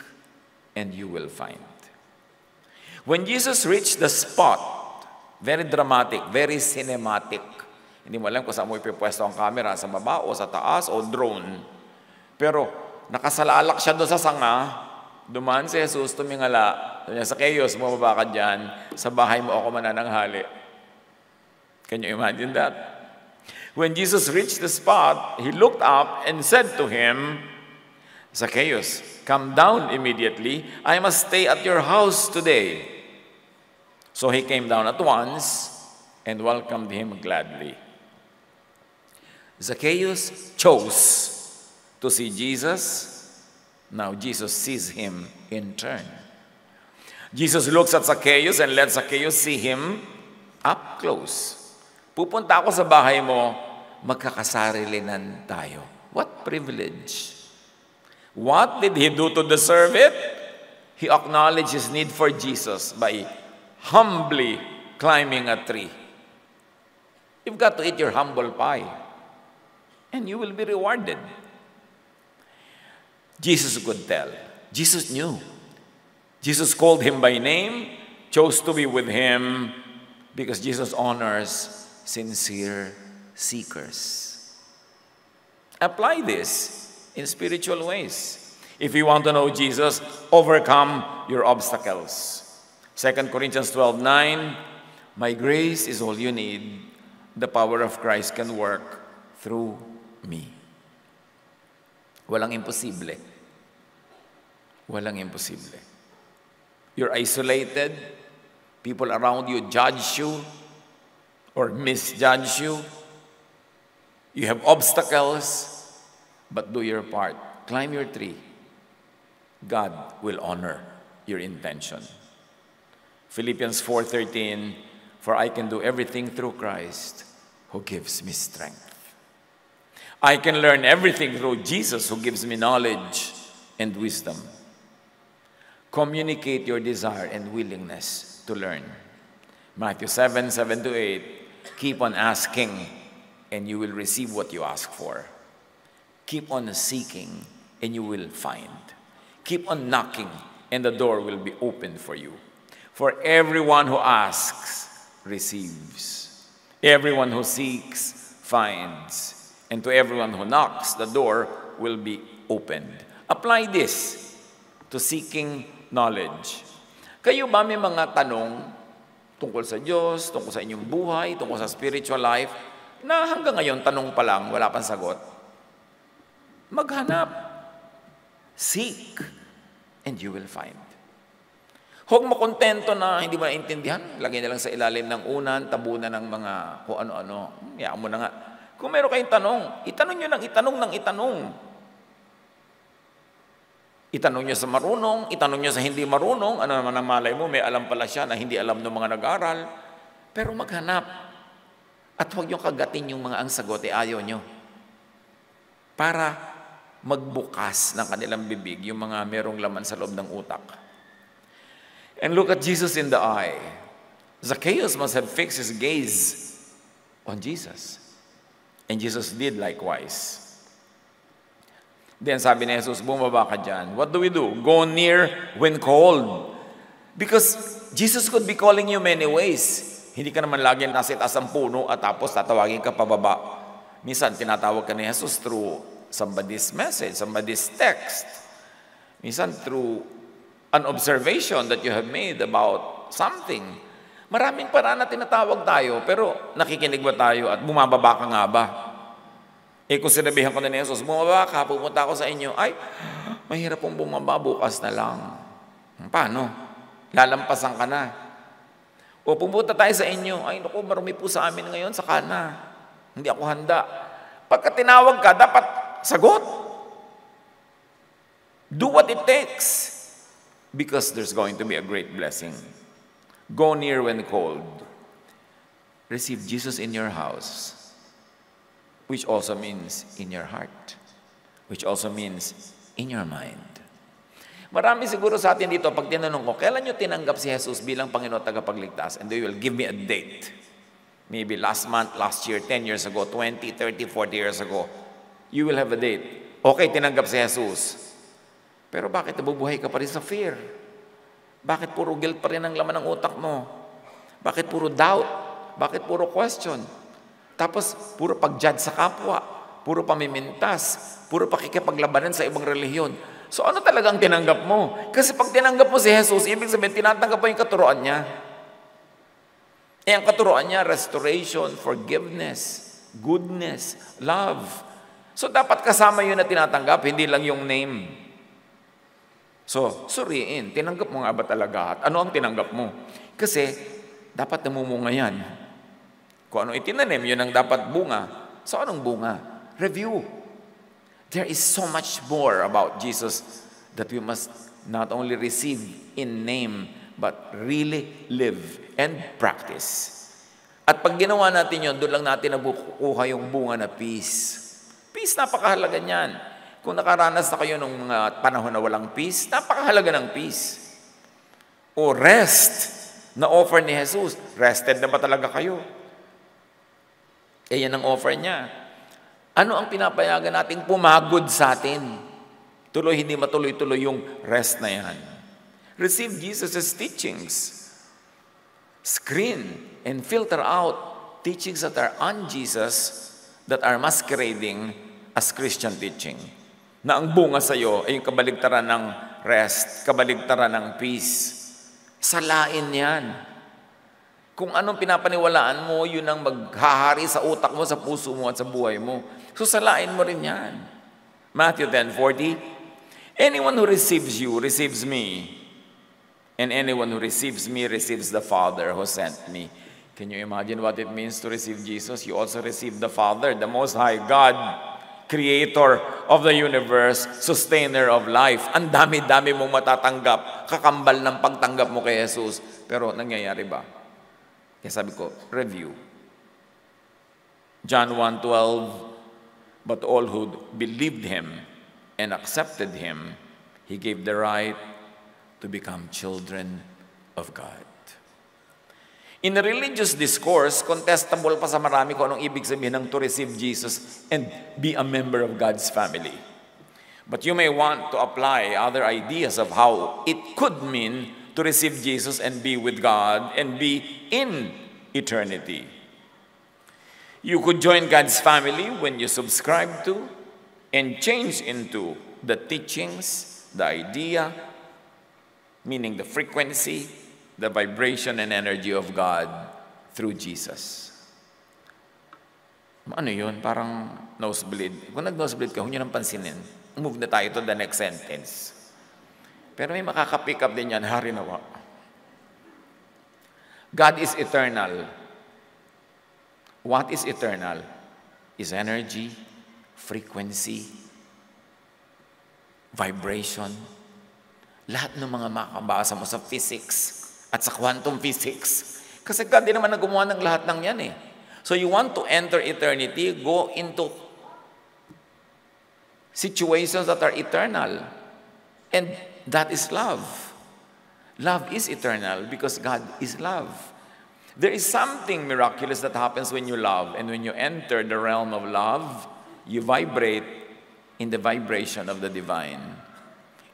and you will find. When Jesus reached the spot, very dramatic, very cinematic, Hindi mo alam kung saan mo ipipwesto ang camera, sa baba o sa taas o drone. Pero nakasalalak siya doon sa sanga, dumaan si Jesus, tumingala. Sabi niya, Zacchaeus, bumaba ka dyan, sa bahay mo ako manananghali. Can you imagine that? When Jesus reached the spot, he looked up and said to him, Zacchaeus, come down immediately. I must stay at your house today. So he came down at once and welcomed him gladly. Zacchaeus chose to see Jesus. Now Jesus sees him in turn. Jesus looks at Zacchaeus and lets Zacchaeus see him up close. Pupunta ako sa bahay mo, magkakasarilinan tayo. What privilege! What did he do to deserve it? He acknowledged his need for Jesus by humbly climbing a tree. You've got to eat your humble pie, and you will be rewarded. Jesus could tell. Jesus knew. Jesus called him by name, chose to be with him, because Jesus honors sincere seekers. Apply this in spiritual ways. If you want to know Jesus, overcome your obstacles. 2 Corinthians 12:9, my grace is all you need. The power of Christ can work through me. Walang imposible. Walang imposible. You're isolated. People around you judge you or misjudge you. You have obstacles, but do your part. Climb your tree. God will honor your intention. Philippians 4:13, for I can do everything through Christ who gives me strength. I can learn everything through Jesus who gives me knowledge and wisdom. Communicate your desire and willingness to learn. Matthew 7:7-8, keep on asking and you will receive what you ask for. Keep on seeking and you will find. Keep on knocking and the door will be opened for you. For everyone who asks receives. Everyone who seeks finds. And to everyone who knocks, the door will be opened. Apply this to seeking knowledge. Kayo ba may mga tanong tungkol sa Diyos, tungkol sa inyong buhay, tungkol sa spiritual life, na hanggang ngayon tanong pa lang, wala pang sagot? Maghanap. Seek, and you will find. Huwag mo kontento na hindi mo naintindihan. Lagay na lang sa ilalim ng unan, tabunan ng mga kung ano-ano. Hayaan mo na nga. Kung meron kayong tanong, itanong nyo ng itanong. Itanong nyo sa marunong, itanong nyo sa hindi marunong. Ano naman ang malay mo, may alam pala siya na hindi alam ng mga nag-aaral. Pero maghanap. At huwag nyo kagatin yung mga ang sagot, ayaw nyo. Para magbukas ng kanilang bibig yung mga merong laman sa loob ng utak. And look at Jesus in the eye. Zacchaeus must have fixed his gaze on Jesus. And Jesus did likewise. Then sabi ni Jesus, bumaba ka dyan. What do we do? Go near when called. Because Jesus could be calling you many ways. Hindi ka naman lagi nasa itaas ang puno at tapos tatawagin ka pababa. Minsan tinatawag ka ni Jesus through somebody's message, somebody's text. Minsan through an observation that you have made about something. Maraming paraan na tinatawag tayo, pero nakikinig ba tayo at bumababa ka nga ba? Eh kung sinabihan ko na ni Jesus, bumaba ka, pupunta ako sa inyo, ay, mahirap pong bumaba, bukas na lang. Paano? Lalampasan ka na. O pumunta tayo sa inyo, ay naku, marumi po sa amin ngayon, saka na. Hindi ako handa. Pagka tinawag ka, dapat sagot. Do what it takes. Because there's going to be a great blessing. Go near when called. Receive Jesus in your house. Which also means in your heart. Which also means in your mind. Marami siguro sa atin dito, pag tinanong ko, kailan nyo tinanggap si Jesus bilang Panginoon tagapagligtas? And they will give me a date. Maybe last month, last year, 10 years ago, 20, 30, 40 years ago. You will have a date. Okay, tinanggap si Jesus. Pero bakit nabubuhay ka pa rin sa fear? Bakit puro guilt pa rin ang laman ng utak mo? Bakit puro doubt? Bakit puro question? Tapos, puro pag-judge sa kapwa, puro pamimintas, puro pakikipaglabanan sa ibang relihiyon. So ano talagang tinanggap mo? Kasi pag tinanggap mo si Jesus, ibig sabihin, tinatanggap mo yung katuroan niya. Ang katuroan niya, restoration, forgiveness, goodness, love. So dapat kasama yun na tinatanggap, hindi lang yung name. So, suriin, tinanggap mo nga ba talaga? At ano ang tinanggap mo? Kasi, dapat namumunga yan. Kung ano itinanim, yun ang dapat bunga. So, anong bunga? Review. There is so much more about Jesus that we must not only receive in name, but really live and practice. At pag ginawa natin yun, doon lang natin nabukuha yung bunga na peace. Peace, napakahalaga niyan. Kung nakaranas na kayo ng mga panahon na walang peace, napakahalaga ng peace. O rest na offer ni Jesus. Rested na ba talaga kayo? Yan ang offer niya. Ano ang pinapayagan nating pumagod sa atin? Tuloy, hindi matuloy-tuloy yung rest na yan. Receive Jesus' teachings. Screen and filter out teachings that are un-Jesus, that are masquerading as Christian teaching. Na ang bunga sa iyo ay yung kabaligtaran ng rest, kabaligtaran ng peace. Salain yan. Kung anong pinapaniwalaan mo, yun ang maghahari sa utak mo, sa puso mo at sa buhay mo. So salain mo rin yan. Matthew 10:40, anyone who receives you, receives me. And anyone who receives me, receives the Father who sent me. Can you imagine what it means to receive Jesus? You also receive the Father, the Most High God, Creator of the universe, Sustainer of life. Ang dami-dami mong matatanggap, kakambal ng pagtanggap mo kay Jesus. Pero nangyayari ba? Kaya sabi ko, review. John 1:12, but all who believed Him and accepted Him, He gave the right to become children of God. In a religious discourse, contestable pa sa marami kung anong ibig sabihin ng to receive Jesus and be a member of God's family. But you may want to apply other ideas of how it could mean to receive Jesus and be with God and be in eternity. You could join God's family when you subscribe to and change into the teachings, the idea, meaning the frequency, the vibration and energy of God through Jesus. Ano yun? Parang nosebleed. Kung nag-nosebleed ka, huwag nyo nang pansinin. Move na tayo to the next sentence. Pero may makaka-pick up din yan, harinawa. God is eternal. What is eternal? Is energy, frequency, vibration. Lahat ng mga makabasa mo sa physics at sa quantum physics. Kasi God din naman na gumawa ng lahat ng yan eh. So you want to enter eternity, go into situations that are eternal. And that is love. Love is eternal because God is love. There is something miraculous that happens when you love. And when you enter the realm of love, you vibrate in the vibration of the divine.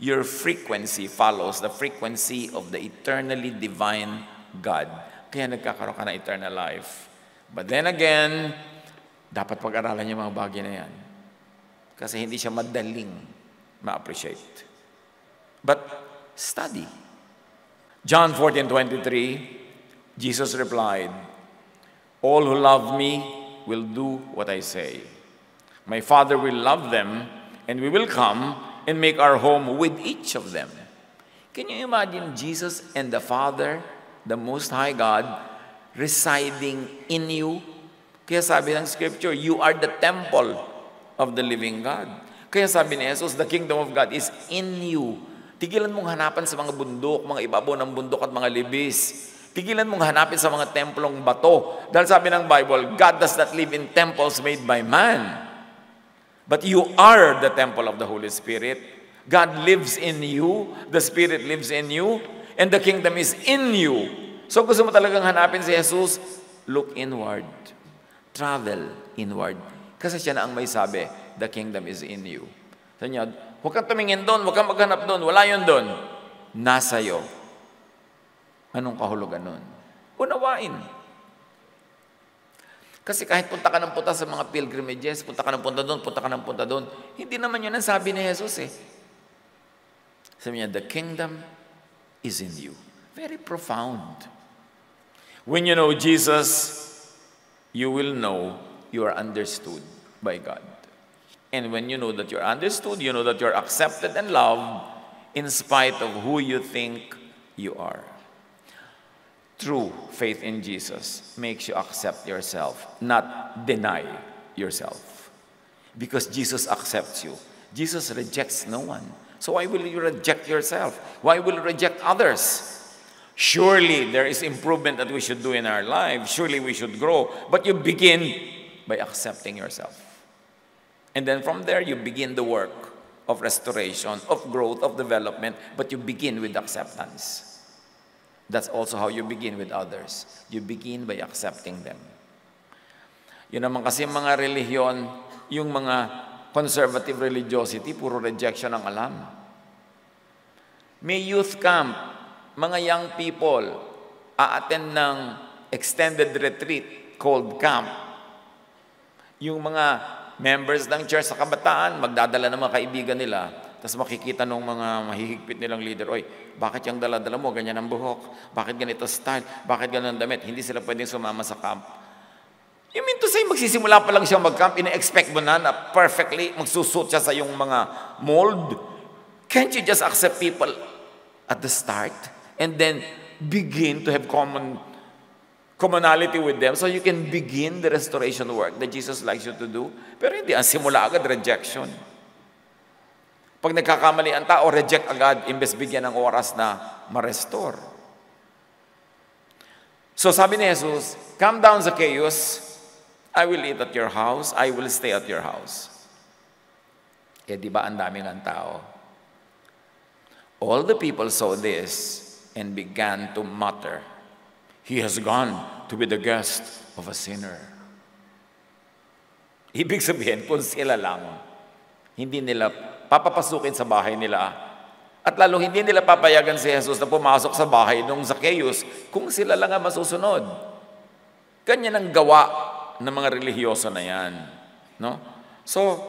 Your frequency follows the frequency of the eternally divine God. Kaya nagkakaroon ka ng eternal life. But then again, dapat pag-aralan yung mga bagay na yan. Kasi hindi siya madaling ma-appreciate. But study. John 14:23, Jesus replied, all who love me will do what I say. My Father will love them, and we will come and make our home with each of them. Can you imagine Jesus and the Father, the Most High God, residing in you? Kaya sabi ng Scripture, you are the temple of the living God. Kaya sabi ni Jesus, the kingdom of God is in you. Tigilan mong hanapan sa mga bundok, mga ibabaw ng bundok at mga libis. Tigilan mong hanapin sa mga templong bato. Dahil sabi ng Bible, God does not live in temples made by man. But you are the temple of the Holy Spirit. God lives in you. The Spirit lives in you. And the kingdom is in you. So gusto mo talagang hanapin si Jesus, look inward. Travel inward. Kasi siya na ang may sabi, the kingdom is in you. So niya, huwag kang tumingin doon, huwag kang maghanap doon, wala yun doon. Nasa iyo. Anong kahulugan nun? Unawain. Kasi kahit punta ka ng punta sa mga pilgrimages, punta ka ng punta doon, punta ka ng punta doon, hindi naman yun ang sabi ni Jesus eh. Sabi niya, the kingdom is in you. Very profound. When you know Jesus, you will know you are understood by God. And when you know that you're understood, you know that you're accepted and loved in spite of who you think you are. True faith in Jesus makes you accept yourself, not deny yourself. Because Jesus accepts you. Jesus rejects no one. So why will you reject yourself? Why will you reject others? Surely there is improvement that we should do in our lives. Surely we should grow. But you begin by accepting yourself. And then from there, you begin the work of restoration, of growth, of development. But you begin with acceptance. That's also how you begin with others. You begin by accepting them. Yun naman kasi mga relihiyon, yung mga conservative religiosity, puro rejection ang alam. May youth camp, mga young people, a-attend ng extended retreat called camp. Yung mga members ng church sa kabataan, magdadala ng mga kaibigan nila, tapos makikita ng mga mahihigpit nilang leader, oy, bakit yung dala-dala mo, ganyan ang buhok? Bakit ganito style? Bakit ganyan ang damit? Hindi sila pwedeng sumama sa camp. You mean to say, magsisimula pa lang siya mag-camp, ina-expect mo na perfectly magsusot siya sa yung mga mold? Can't you just accept people at the start and then begin to have commonality with them so you can begin the restoration work that Jesus likes you to do? Pero hindi, ang simula agad, rejection. Pag nagkakamali ang tao, reject agad, imbes bigyan ng oras na ma-restore. So sabi ni Jesus, come down, Zacchaeus, I will eat at your house, I will stay at your house. Eh di ba ang daming ang tao? All the people saw this and began to mutter, he has gone to be the guest of a sinner. Ibig sabihin, kung sila lang, hindi nila papapasukin sa bahay nila. At lalo hindi nila papayagan si Jesus na pumasok sa bahay ng Zacchaeus kung sila lang ang masusunod. Ganyan ang gawa ng mga relihiyoso na yan. No? So,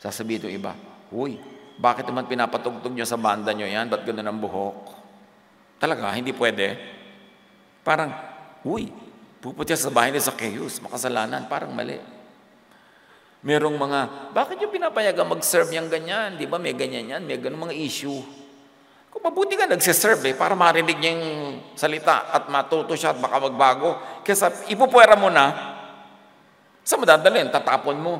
sasabihin ito iba, uy, bakit naman pinapatugtog nyo sa banda nyo yan? Ba't gano'n ang buhok? Talaga, hindi pwede. Parang, uy, pupunta sa bahay ni Zacchaeus, makasalanan, parang mali. Merong mga, bakit yung pinapayagan mag-serve yung ganyan? Di ba may ganyan yan? May ganun mga issue. Kung mabuti ka nagsiserve para marinig niya yung salita at matuto siya at baka magbago. Kesa ipupuwera mo na, saan mo dadalhin? Tatapon mo.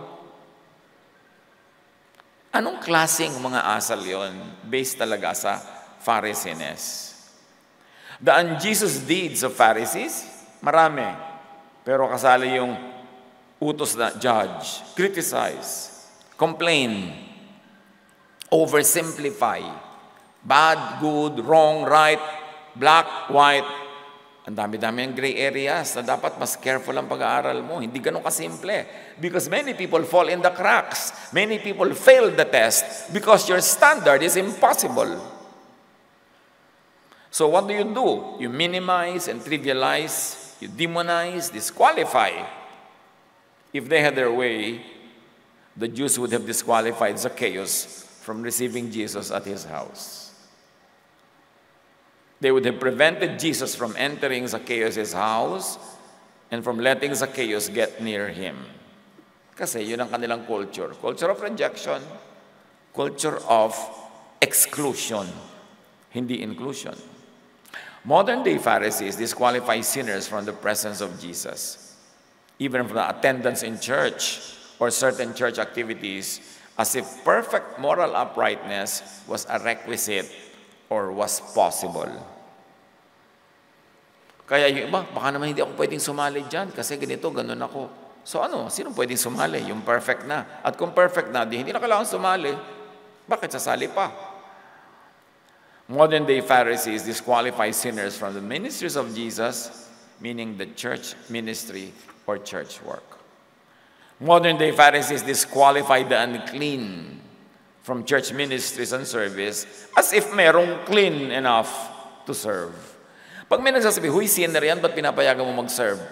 Anong klaseng mga asal yon? Based talaga sa Pharisees. The unJesus deeds of Pharisees, marami. Pero kasali yung utos na judge, criticize, complain, oversimplify, bad, good, wrong, right, black, white. Ang dami-dami ang gray areas na dapat mas careful ang pag-aaral mo. Hindi ganun kasimple. Because many people fall in the cracks. Many people fail the test because your standard is impossible. So what do? You minimize and trivialize, you demonize, disqualify. If they had their way, the Jews would have disqualified Zacchaeus from receiving Jesus at his house. They would have prevented Jesus from entering Zacchaeus' house and from letting Zacchaeus get near him. Kasi yun ang kanilang culture. Culture of rejection, culture of exclusion, hindi inclusion. Modern-day Pharisees disqualify sinners from the presence of Jesus, even from the attendance in church or certain church activities, as if perfect moral uprightness was a requisite or was possible. Kaya yung iba, baka naman hindi ako pwedeng sumali dyan kasi ganito, ganun ako. So ano, sino pwedeng sumali? Yung perfect na. At kung perfect na, hindi na kailangan sumali. Bakit sasali pa? Modern-day Pharisees disqualify sinners from the ministries of Jesus, meaning the church ministry or church work. Modern-day Pharisees disqualify the unclean from church ministries and service as if merong clean enough to serve. Pag may nagsasabi, huy, sinner yan, ba't pinapayagan mo mag-serve?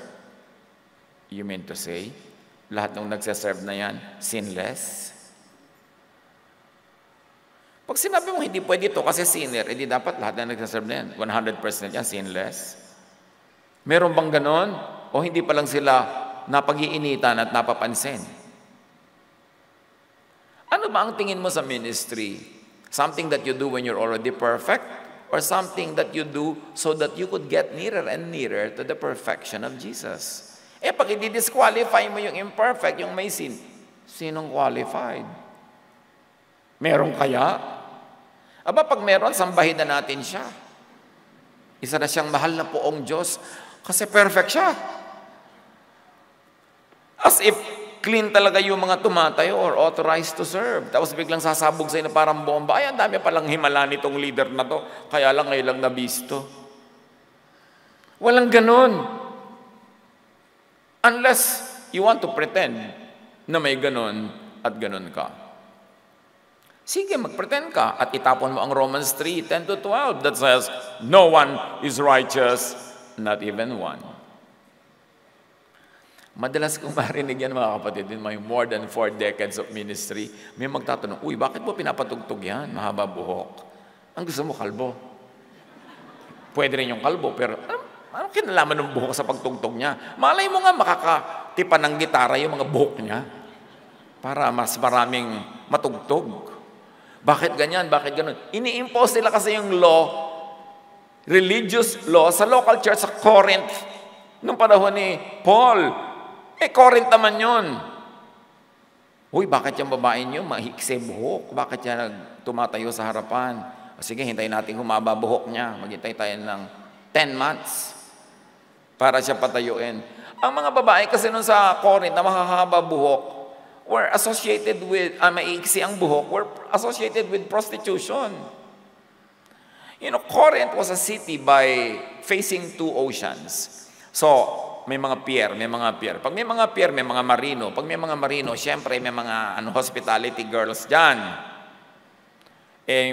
You mean to say, lahat ng nagsaserve na yan, sinless? Pag sinabi mo hindi pwede ito kasi sinner, edi dapat lahat na nagsaserve na yan, 100% yan, sinless? Meron bang ganon? O hindi pa lang sila napag-iinitan at napapansin? Ano ba ang tingin mo sa ministry? Something that you do when you're already perfect? Or something that you do so that you could get nearer and nearer to the perfection of Jesus? Pag i-disqualify mo yung imperfect, yung may sin, sinong qualified? Meron kaya? Aba, pag meron, sambahin na natin siya. Isa na siyang mahal na poong Diyos kasi perfect siya. As if clean talaga yung mga tumatayo or authorized to serve. Tapos biglang sasabog sa'yo na parang bomba. Ay, ang dami palang himala nitong leader na to. Kaya lang ngayon lang nabisto. Walang ganon. Unless you want to pretend na may ganon at ganon ka. Sige, mag-pretend ka at itapon mo ang Romans 3:10-12 that says, no one is righteous, not even one. Madalas kong marinig yan, mga kapatid, in my more than 4 decades of ministry, may magtatanong, uy, bakit mo pinapatugtog yan? Mahaba buhok. Ang gusto mo, kalbo. Pwede rin yung kalbo, pero ano kinalaman ng buhok sa pagtugtog niya? Malay mo nga makakatipan ng gitara yung mga buhok niya para mas maraming matugtog. Bakit ganyan? Bakit ganun? Ini-impose nila kasi yung law, religious law, sa local church sa Corinth, nung panahon ni Paul. Corinth naman yun. Uy, bakit yung babae niyo mahikse buhok? Bakit siya tumatayo sa harapan? Sige, hintayin natin humaba buhok niya. Maghintay tayo ng 10 months para siya patayuin. Ang mga babae kasi nun sa Corinth na mahahaba buhok were associated with, maiksi ang buhok, were associated with prostitution. You know, Corinth was a city by facing 2 oceans. So, may mga pier. Pag may mga pier, may mga marino. Pag may mga marino, syempre may mga hospitality girls dyan.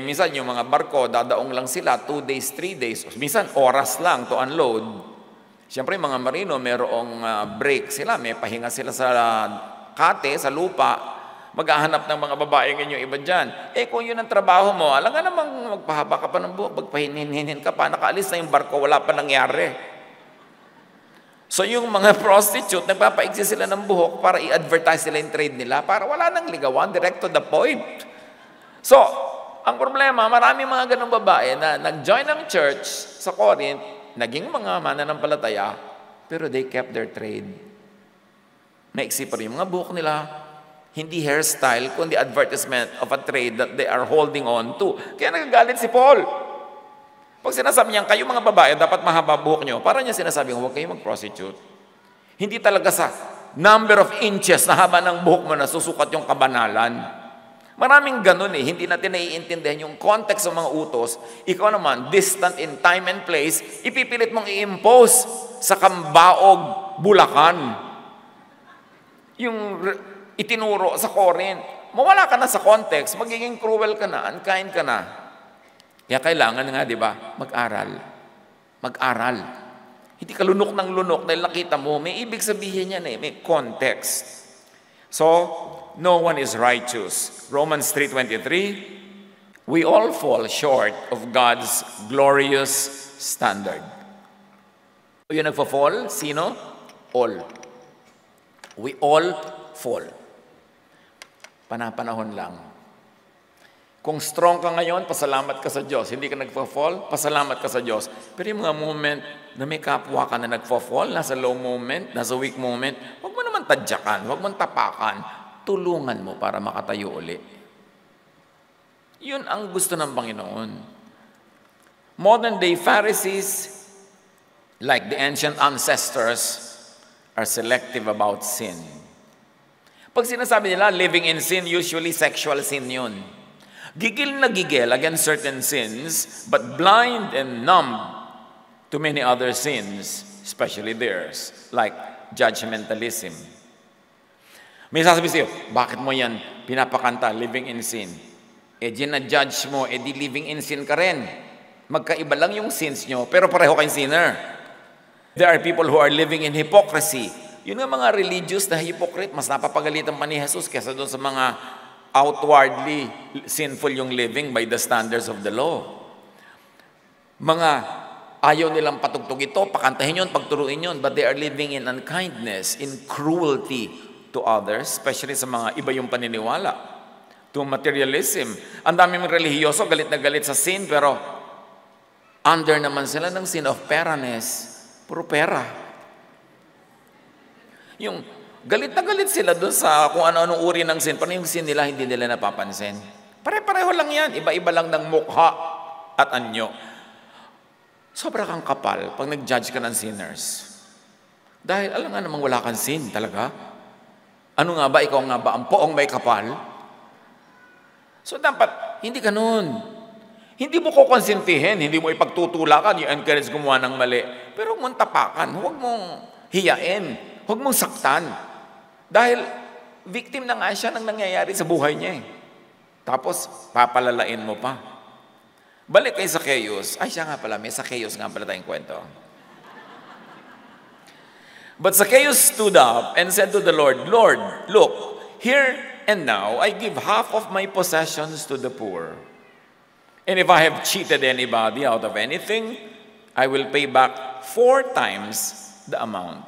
Minsan yung mga barko, dadaong lang sila 2 days, 3 days. Minsan oras lang to unload. Syempre mga marino, mayroong break sila. May pahinga sila sa kate, sa lupa. Maghahanap ng mga babae ngayon yung iba dyan. Kung yun ang trabaho mo, alam nga namang magpahaba ka pa ng buhok, magpahinhin ka pa, nakaalis na yung barko, wala pa nangyari. So yung mga prostitute, nagpapaiksi sila ng buhok para i-advertise nila yung trade nila, para wala nang ligawan, direct to the point. So, ang problema, marami mga ganong babae na nag-join ng church sa Corinth, naging mga mananampalataya, pero they kept their trade. Maiksi pa rin yung mga buhok nila, hindi hairstyle, kundi advertisement of a trade that they are holding on to. Kaya nagagalit si Paul. Pag sinasabi niya, kayo mga babae, dapat mahaba buhok nyo, para niya sinasabi, huwag kayo mag-prostitute. Hindi talaga sa number of inches na haba ng buhok mo na susukat yung kabanalan. Maraming ganun hindi natin naiintindihan yung context ng mga utos. Ikaw naman, distant in time and place, ipipilit mong i-impose sa Kambaog, Bulacan. Yung itinuro sa Corinth. Mawala ka na sa context, magiging cruel ka na, unkind ka na. Kaya kailangan nga, di ba, mag-aral. Mag-aral. Hindi ka lunok ng lunok dahil nakita mo, may ibig sabihin yan may context. So, no one is righteous. Romans 3:23, we all fall short of God's glorious standard. Yung nagfa-fall, sino? All. We all fall. Panapanahon lang. Kung strong ka ngayon, pasalamat ka sa Diyos. Hindi ka nagpa-fall, pasalamat ka sa Diyos. Pero yung mga moment na may kapwa ka na nagpa-fall, nasa low moment, nasa weak moment, huwag mo naman tadyakan, huwag mo tapakan, tulungan mo para makatayo uli. Yun ang gusto ng Panginoon. Modern day Pharisees, like the ancient ancestors, are selective about sin. Pag sinasabi nila, living in sin, usually sexual sin yun. Gigil na gigil against certain sins, but blind and numb to many other sins, especially theirs, like judgmentalism. May sasabi sa'yo, bakit mo yan pinapakanta, living in sin? Di na-judge mo, di living in sin ka rin. Magkaiba lang yung sins nyo, pero pareho kayong sinner. There are people who are living in hypocrisy. Yun nga mga religious na hypocrite, mas napapagalitan pa ni Jesus kesa doon sa mga outwardly sinful yung living by the standards of the law. Mga ayaw nilang patugtog ito, pakantahin yun, pagturuin yun, but they are living in unkindness, in cruelty to others, especially sa mga iba yung paniniwala, to materialism. Ang daming relihiyoso, galit na galit sa sin, pero under naman sila ng sin of peraness, puro pera. Yung galit na galit sila doon sa kung ano-anong uri ng sin, pero yung sin nila hindi nila napapansin. Pare-pareho lang yan, iba-iba lang ng mukha at anyo. Sobra kang kapal pag nag-judge ka ng sinners. Dahil alam nga namang wala kang sin talaga. Ano nga ba, ikaw nga ba, ang poong may kapal? So dapat, hindi ganun. Hindi mo ko konsintihin, hindi mo ipagtutulakan, i-encourage gumawa ng mali. Pero huwag mong tapakan, huwag mong hiyain, huwag mong saktan. Dahil victim na nga siya ng nangyayari sa buhay niya eh. Tapos, papalalain mo pa. Balik kay Zacchaeus. Ay, siya nga pala, may Zacchaeus nga pala tayong kwento. But Zacchaeus stood up and said to the Lord, Lord, look, here and now I give half of my possessions to the poor. And if I have cheated anybody out of anything, I will pay back 4 times the amount.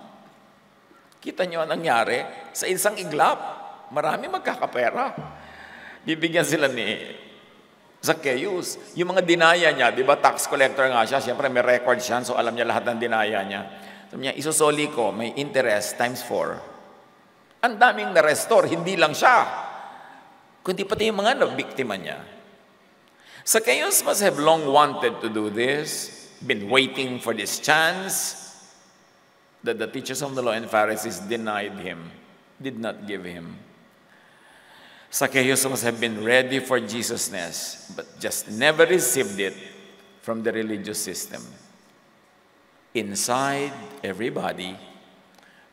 Kita nyo ang nangyari? Sa isang iglap, marami magkakapera. Bibigyan sila ni Zacchaeus. Yung mga dinaya niya, di ba tax collector nga siya, siyempre may record siya, so alam niya lahat ng dinaya niya. Sabi niya, isusoli ko, may interest times 4. Ang daming na-restore, hindi lang siya, kundi pati yung mga nabiktima niya. Zacchaeus must have long wanted to do this, been waiting for this chance that the teachers of the law and Pharisees denied him, did not give him. Zacchaeus must have been ready for Jesusness, but just never received it from the religious system. Inside everybody,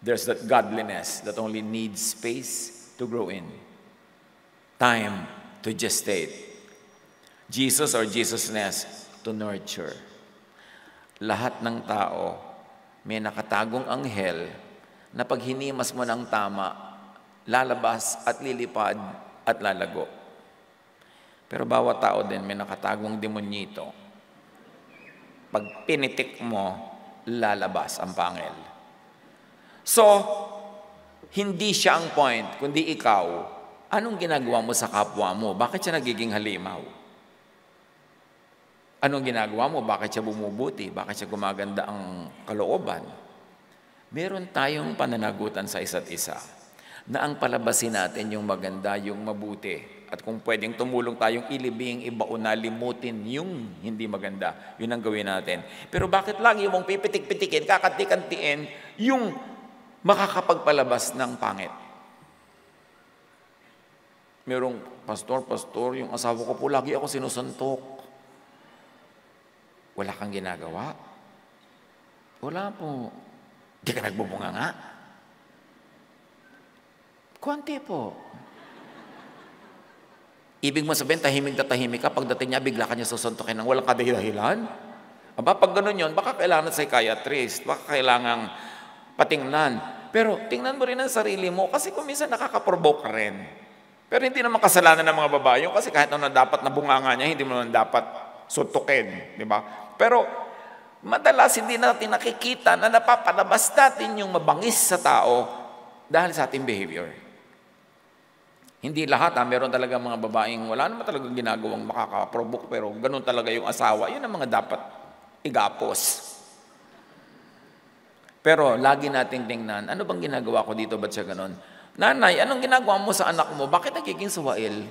there's that godliness that only needs space to grow in, time to gestate, Jesus or Jesusness to nurture. Lahat ng tao may nakatagong anghel na pag hinimas mo ng tama, lalabas at lilipad at lalago. Pero bawat tao din may nakatagong demonyito. Pag pinitik mo, lalabas ang pangil. So, hindi siya ang point, kundi ikaw, anong ginagawa mo sa kapwa mo? Bakit siya nagiging halimaw? Anong ginagawa mo? Bakit siya bumubuti? Bakit siya gumaganda ang kalooban? Meron tayong pananagutan sa isa't isa na ang palabasin natin yung maganda, yung mabuti. At kung pwedeng tumulong tayong ilibing, ibauna, limutin yung hindi maganda. Yun ang gawin natin. Pero bakit lagi mong pipitik-pitikin, kakanti-kantiin yung makakapagpalabas ng pangit? Merong, pastor, yung asawa ko po, lagi ako sinusuntok. Wala kang ginagawa? Wala po. Di ka nagbubunga nga? Konti po. Ibig mo sabihin, tahimik na tahimik ka, pagdating niya, bigla ka niya susuntokin ng walang kadahilan. Aba, pag ganun yun, baka kailangan psychiatrist, baka kailangan patingnan. Pero tingnan mo rin ang sarili mo, kasi kung minsan nakaka-provoke ka rin. Pero hindi naman kasalanan ng mga babae yun, kasi kahit ano na dapat na bunganga niya, hindi mo naman dapat suntukin, di ba? Pero madalas hindi natin nakikita na napapalabas natin yung mabangis sa tao dahil sa ating behavior. Hindi lahat, meron talaga mga babaeng wala naman talagang ginagawang makaka-provoke, pero ganun talaga yung asawa. Yun ang mga dapat igapos. Pero lagi nating tingnan, ano bang ginagawa ko dito? Ba't siya ganun? Nanay, anong ginagawa mo sa anak mo? Bakit nagiging suwail?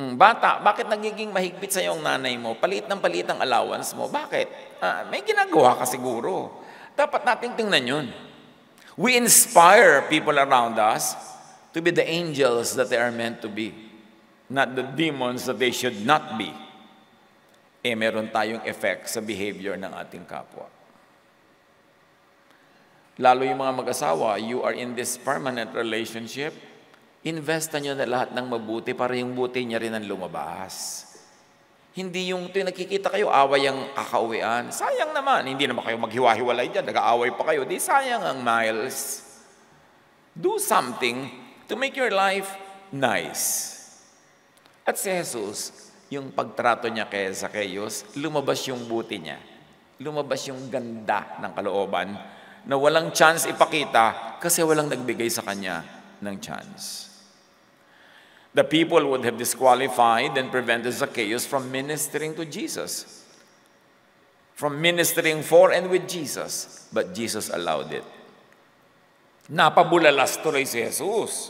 Bata, bakit nagiging mahigpit sa iyong nanay mo? Palit ng palit ang allowance mo. Bakit? May ginagawa ka siguro. Dapat nating tingnan yun. We inspire people around us to be the angels that they are meant to be, not the demons that they should not be. Meron tayong effect sa behavior ng ating kapwa. Lalo yung mga mag-asawa, you are in this permanent relationship, investan nyo na lahat ng mabuti para yung buti niya rin ang lumabas. Hindi yung nakikita kayo, away ang kakauwian. Sayang naman, hindi naman kayo maghiwa-hiwalay dyan, nag-aaway pa kayo. Di sayang ang miles. Do something to make your life nice. At si Jesus, yung pagtrato niya kay Zacchaeus, lumabas yung buti niya. Lumabas yung ganda ng kalooban na walang chance ipakita kasi walang nagbigay sa kanya ng chance. The people would have disqualified and prevented Zacchaeus from ministering to Jesus, from ministering for and with Jesus, but Jesus allowed it. Napabulalas tuloy si Jesus.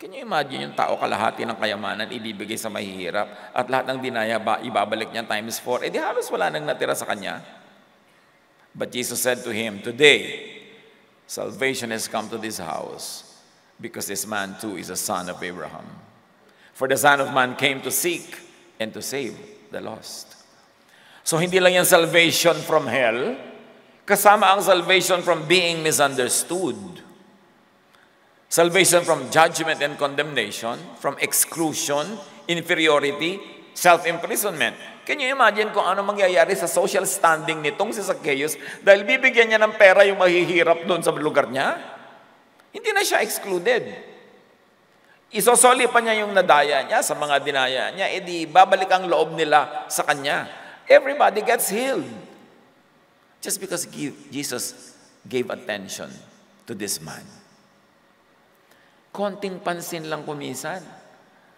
Can you imagine yung tao kalahati ng kayamanan ibibigay sa mahihirap at lahat ng dinaya ibabalik niya times 4? Di halos wala nang natira sa kanya. But Jesus said to him, "Today, salvation has come to this house because this man too is a son of Abraham. For the Son of Man came to seek and to save the lost." So hindi lang yan salvation from hell, kasama ang salvation from being misunderstood. Salvation from judgment and condemnation, from exclusion, inferiority, self-imprisonment. Can you imagine kung ano mangyayari sa social standing nitong si Zacchaeus dahil bibigyan niya ng pera yung mahihirap doon sa lugar niya? Hindi na siya excluded. Isosoli pa niya yung nadaya niya sa mga dinaya niya, edi babalik ang loob nila sa kanya. Everybody gets healed. Just because Jesus gave attention to this man. Konting pansin lang kumisan.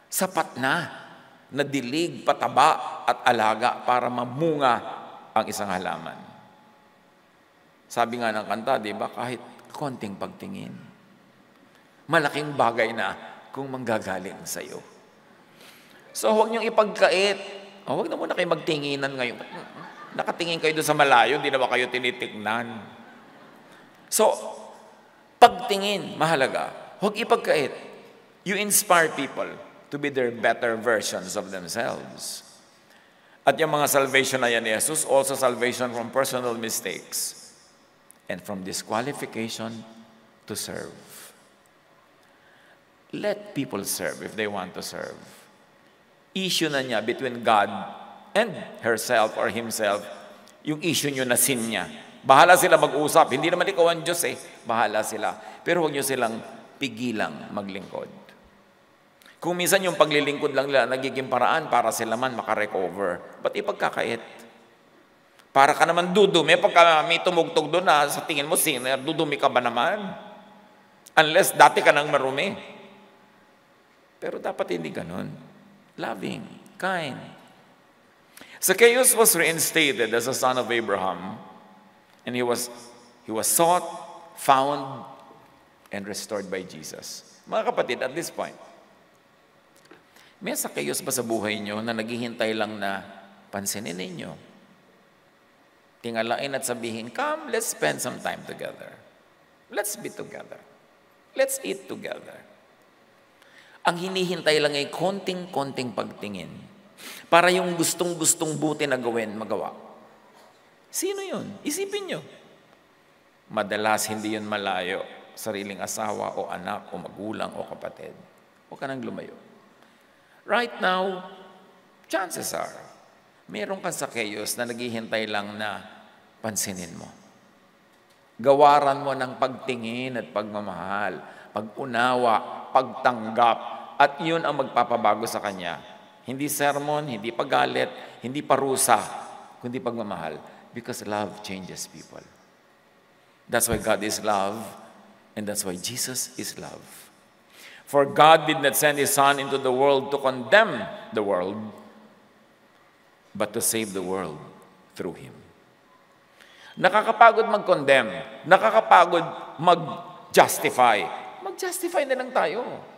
Sapat na dilig, pataba at alaga para mamunga ang isang halaman. Sabi nga ng kanta, di ba, kahit konting pagtingin, malaking bagay na kung manggagaling sa iyo. So huwag niyong ipagkait. Huwag na muna kayo magtinginan ngayon. Nakatingin kayo doon sa malayo, hindi na ba kayo tinitignan? So, pagtingin, mahalaga. Huwag ipagkait. You inspire people to be their better versions of themselves. At yung mga salvation na yan ni Jesus, also salvation from personal mistakes and from disqualification to serve. Let people serve if they want to serve. Issue na niya between God and herself or himself, yung issue nyo na sin niya. Bahala sila mag-usap. Hindi naman ikaw ang Diyos eh. Bahala sila. Pero huwag nyo silang pigilang maglingkod. Kung minsan yung paglilingkod lang nila nagiging paraan para sila man makarecover, ba't ipagkakait? Para ka naman dudumi, pagka may tumugtog doon na sa tingin mo, sinner, dudumi ka ba naman? Unless dati ka nang marumi. Pero dapat hindi ganun. Loving, kind. Zacchaeus was reinstated as a son of Abraham, and he was sought, found, and restored by Jesus. Mga kapatid, at this point, may Zacchaeus ba sa buhay nyo na naghihintay lang na pansinin ninyo? Tingalain at sabihin, "Come, let's spend some time together. Let's be together. Let's eat together." Ang hinihintay lang ay konting-konting pagtingin para yung gustong-gustong buti na gawin, magawa. Sino yun? Isipin nyo. Madalas hindi yun malayo. Sariling asawa o anak o magulang o kapatid. Huwag ka nang lumayo. Right now, chances are, meron kang Zacchaeus na naghihintay lang na pansinin mo. Gawaran mo ng pagtingin at pagmamahal, pag-unawa, pagtanggap, at yun ang magpapabago sa kanya. Hindi sermon, hindi paggalit, hindi parusa, kundi pagmamahal. Because love changes people. That's why God is love, and that's why Jesus is love. For God did not send His Son into the world to condemn the world, but to save the world through Him. Nakakapagod mag-condemn, nakakapagod mag-justify. Mag-justify na lang tayo.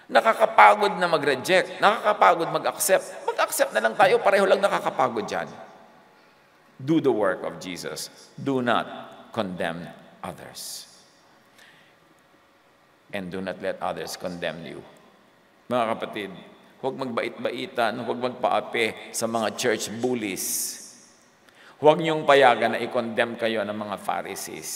Nakakapagod na mag-reject, nakakapagod mag-accept. Mag-accept na lang tayo, pareho lang nakakapagod dyan. Do the work of Jesus. Do not condemn others. And do not let others condemn you. Mga kapatid, huwag magbait-baitan, huwag magpaapi sa mga church bullies. Huwag niyong payagan na i-condemn kayo ng mga Pharisees.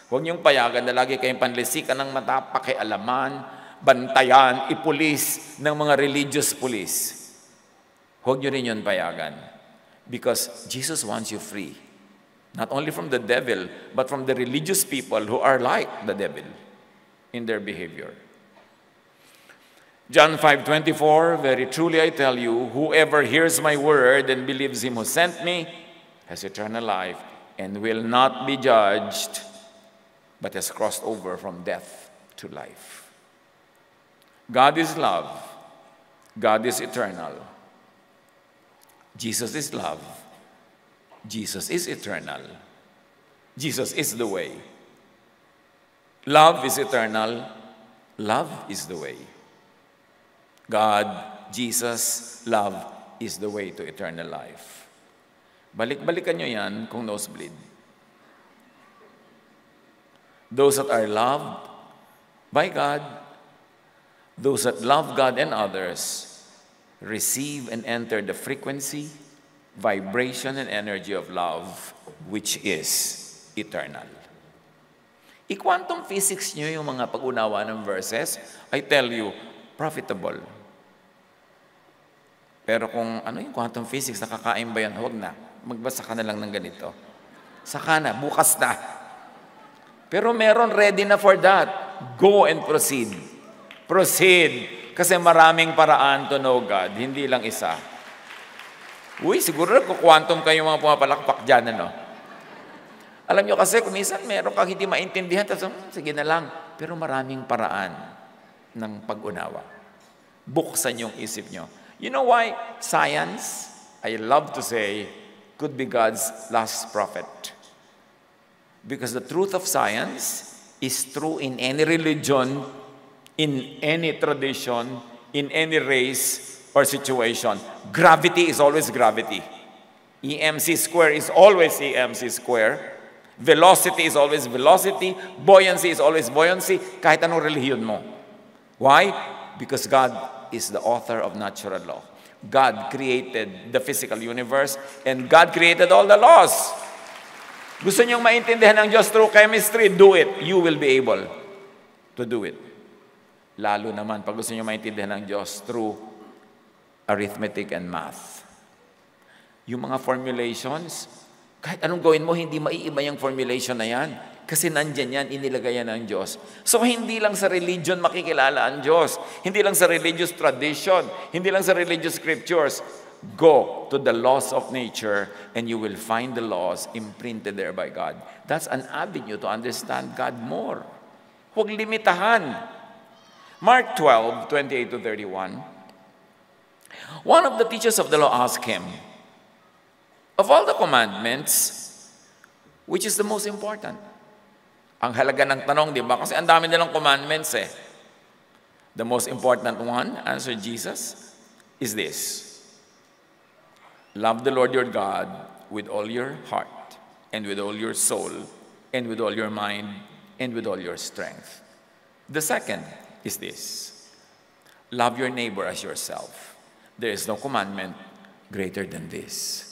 Huwag niyong payagan na lagi kayong panlisikan ng mata, pakialaman, bantayan, ipulis ng mga religious police. Huwag nyo rin yun payagan. Because Jesus wants you free. Not only from the devil, but from the religious people who are like the devil in their behavior. John 5:24, very truly I tell you, whoever hears my word and believes him who sent me has eternal life and will not be judged, but has crossed over from death to life. God is love. God is eternal. Jesus is love. Jesus is eternal. Jesus is the way. Love is eternal. Love is the way. God, Jesus, love is the way to eternal life. Balik-balikan nyo yan kung nosebleed. Those that are loved by God, those that love God and others, receive and enter the frequency, vibration, and energy of love, which is eternal. I-quantum physics nyo yung mga pag-unawa ng verses, I tell you, profitable. Pero kung ano yung quantum physics, nakakain ba yan? Huwag na. Magbasa ka na lang ng ganito. Saka na, bukas na. Pero meron ready na for that. Go and proceed. Proceed. Kasi maraming paraan to know God, hindi lang isa. Uy, siguro nagkukwantum kayo mga pumapalakpak dyan, ano? Alam nyo kasi, kung minsan meron kang hindi maintindihan, tapos, sige na lang. Pero maraming paraan ng pag-unawa. Buksan yung isip nyo. You know why science, I love to say, could be God's last prophet? Because the truth of science is true in any religion, in any tradition, in any race or situation. Gravity is always gravity. EMC square is always EMC square. Velocity is always velocity. Buoyancy is always buoyancy. Kahit anong relihiyon mo. Why? Because God is the author of natural law. God created the physical universe and God created all the laws. Gusto niyong maintindihan ng Diyos through chemistry? Do it. You will be able to do it. Lalo naman pag gusto niyong maintindihan ng Diyos through arithmetic and math. Yung mga formulations, kahit anong gawin mo, hindi maiiba yung formulation na yan. Kasi nandyan yan, inilagay yan ng Diyos. So, hindi lang sa religion makikilala ang Diyos. Hindi lang sa religious tradition. Hindi lang sa religious scriptures. Go to the laws of nature and you will find the laws imprinted there by God. That's an avenue to understand God more. Huwag limitahan. Mark 12:28-31. One of the teachers of the law asked him, of all the commandments, which is the most important? Ang halaga ng tanong, di ba? Kasi ang dami nilang commandments eh. The most important one, answered Jesus, is this. Love the Lord your God with all your heart, and with all your soul, and with all your mind, and with all your strength. The second is this. Love your neighbor as yourself. There is no commandment greater than this.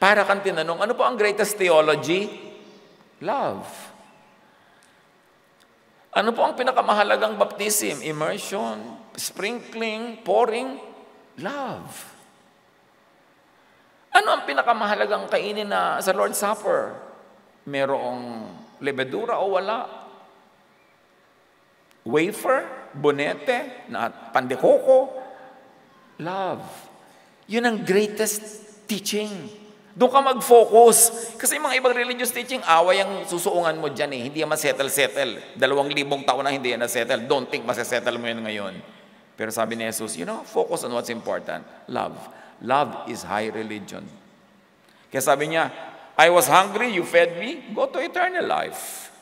Para kang tinanong, ano po ang greatest theology? Love. Ano po ang pinakamahalagang baptism? Immersion, sprinkling, pouring? Love. Ano ang pinakamahalagang kainin na sa Lord's Supper? Merong lebedura o wala? Wafer? Bonete? Na pandekoko? Love. Yun ang greatest teaching. Doon ka mag-focus. Kasi mga ibang religious teaching, away ang susuungan mo dyan eh. Hindi yan masettle-settle. 2,000 taon na hindi yan na-settle. Don't think masasettle mo yan ngayon. Pero sabi ni Jesus, focus on what's important. Love. Love is high religion. Kaya sabi niya, I was hungry, you fed me, go to eternal life.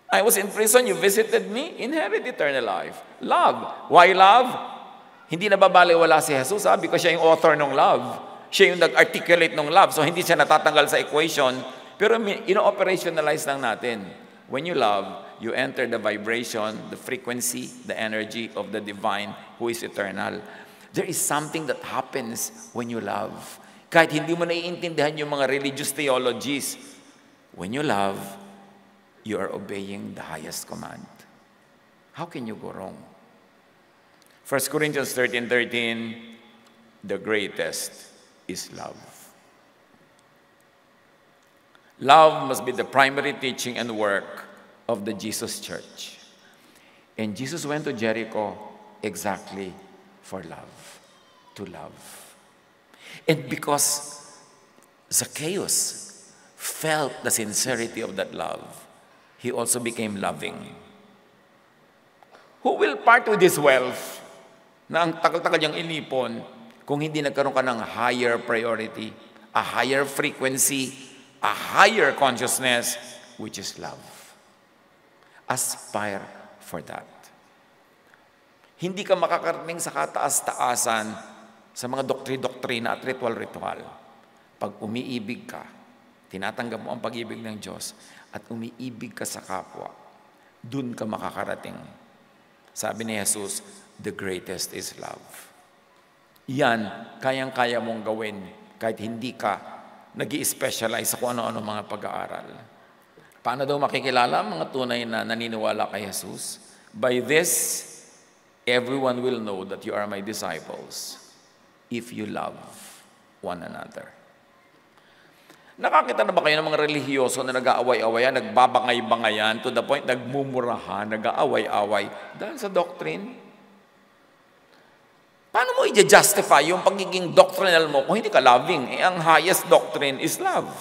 I was in prison, you visited me, inherit eternal life. Love. Why love? Hindi nababaliwala si Jesus, because siya yung author ng love. Siya yung nag-articulate ng love. So, hindi siya natatanggal sa equation. Pero, ino-operationalize lang natin. When you love, you enter the vibration, the frequency, the energy of the divine who is eternal. There is something that happens when you love. Kahit hindi mo naiintindihan yung mga religious theologies, when you love, you are obeying the highest command. How can you go wrong? 1 Corinthians 13:13, the greatest is love. Love must be the primary teaching and work of the Jesus Church. And Jesus went to Jericho exactly for love, to love. And because Zacchaeus felt the sincerity of that love, he also became loving. Who will part with his wealth na ang tagal-tagal niyang inipon kung hindi nagkaroon ka ng higher priority, a higher frequency, a higher consciousness, which is love? Aspire for that. Hindi ka makakarating sa kataas-taasan sa mga doktrina at ritual-ritual. Pag umiibig ka, tinatanggap mo ang pag-ibig ng Diyos, at umiibig ka sa kapwa, dun ka makakarating. Sabi ni Jesus, the greatest is love. Yan, kayang-kaya mong gawin kahit hindi ka nag-i-specialize sa kung ano-ano mga pag-aaral. Paano daw makikilala ang mga tunay na naniniwala kay Jesus? By this, everyone will know that you are my disciples if you love one another. Nakakita na ba kayo ng mga relihiyoso na nag-aaway-awayan, nagbabangay-bangayan, to the point nagmumurahan, nag-aaway-away dahil sa doctrine? Paano mo i-justify yung pagiging doctrinal mo kung hindi ka loving? Ang highest doctrine is love.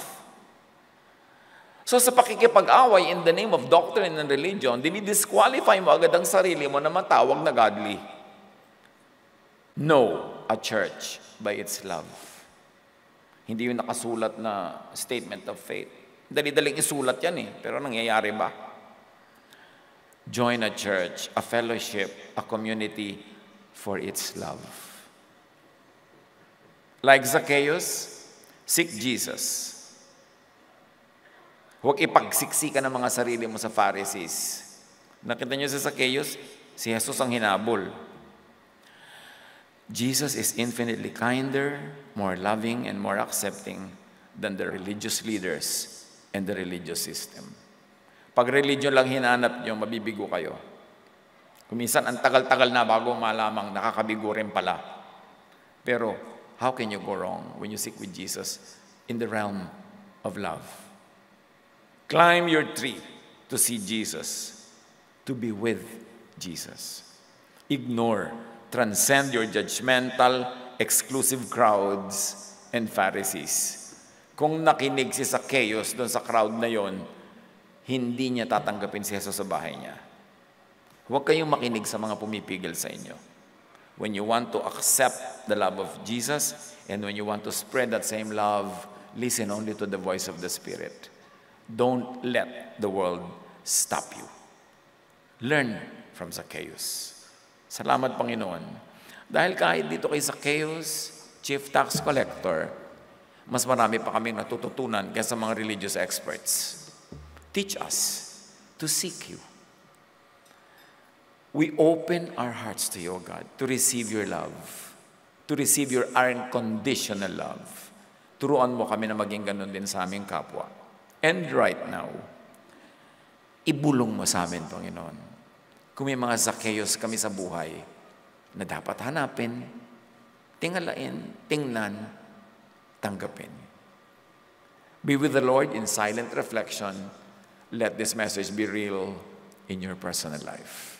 So sa pakikipag-away in the name of doctrine and religion, dinidisqualify mo agad ang sarili mo na matawag na godly. Know a church by its love. Hindi yung nakasulat na statement of faith. Dali-daling isulat yan pero nangyayari ba? Join a church, a fellowship, a community for its love. Like Zacchaeus, seek Jesus. Huwag ipagsiksikan ng mga sarili mo sa Pharisees. Nakita niyo si Zacchaeus? Si Jesus ang hinabol. Jesus is infinitely kinder, more loving, and more accepting than the religious leaders and the religious system. Pag religion lang hinanap niyo, mabibigo kayo. Kuminsan, ang tagal-tagal na bago malamang nakakabigo rin pala. Pero, how can you go wrong when you seek with Jesus in the realm of love? Climb your tree to see Jesus, to be with Jesus. Ignore, transcend your judgmental, exclusive crowds and Pharisees. Kung nakinig si Zacchaeus doon sa crowd na yon, hindi niya tatanggapin si Jesus sa bahay niya. Huwag kayong makinig sa mga pumipigil sa inyo. When you want to accept the love of Jesus and when you want to spread that same love, listen only to the voice of the Spirit. Don't let the world stop you. Learn from Zacchaeus. Salamat, Panginoon. Dahil kahit dito kay Zacchaeus, chief tax collector, mas marami pa kaming natututunan kaysa mga religious experts. Teach us to seek you. We open our hearts to you, O God, to receive your love, to receive your unconditional love. Turuan mo kami na maging ganun din sa aming kapwa. And right now, ibulong mo sa amin, Panginoon. Kung may mga Zacchaeus kami sa buhay na dapat hanapin, tingalain, tingnan, tanggapin. Be with the Lord in silent reflection. Let this message be real in your personal life.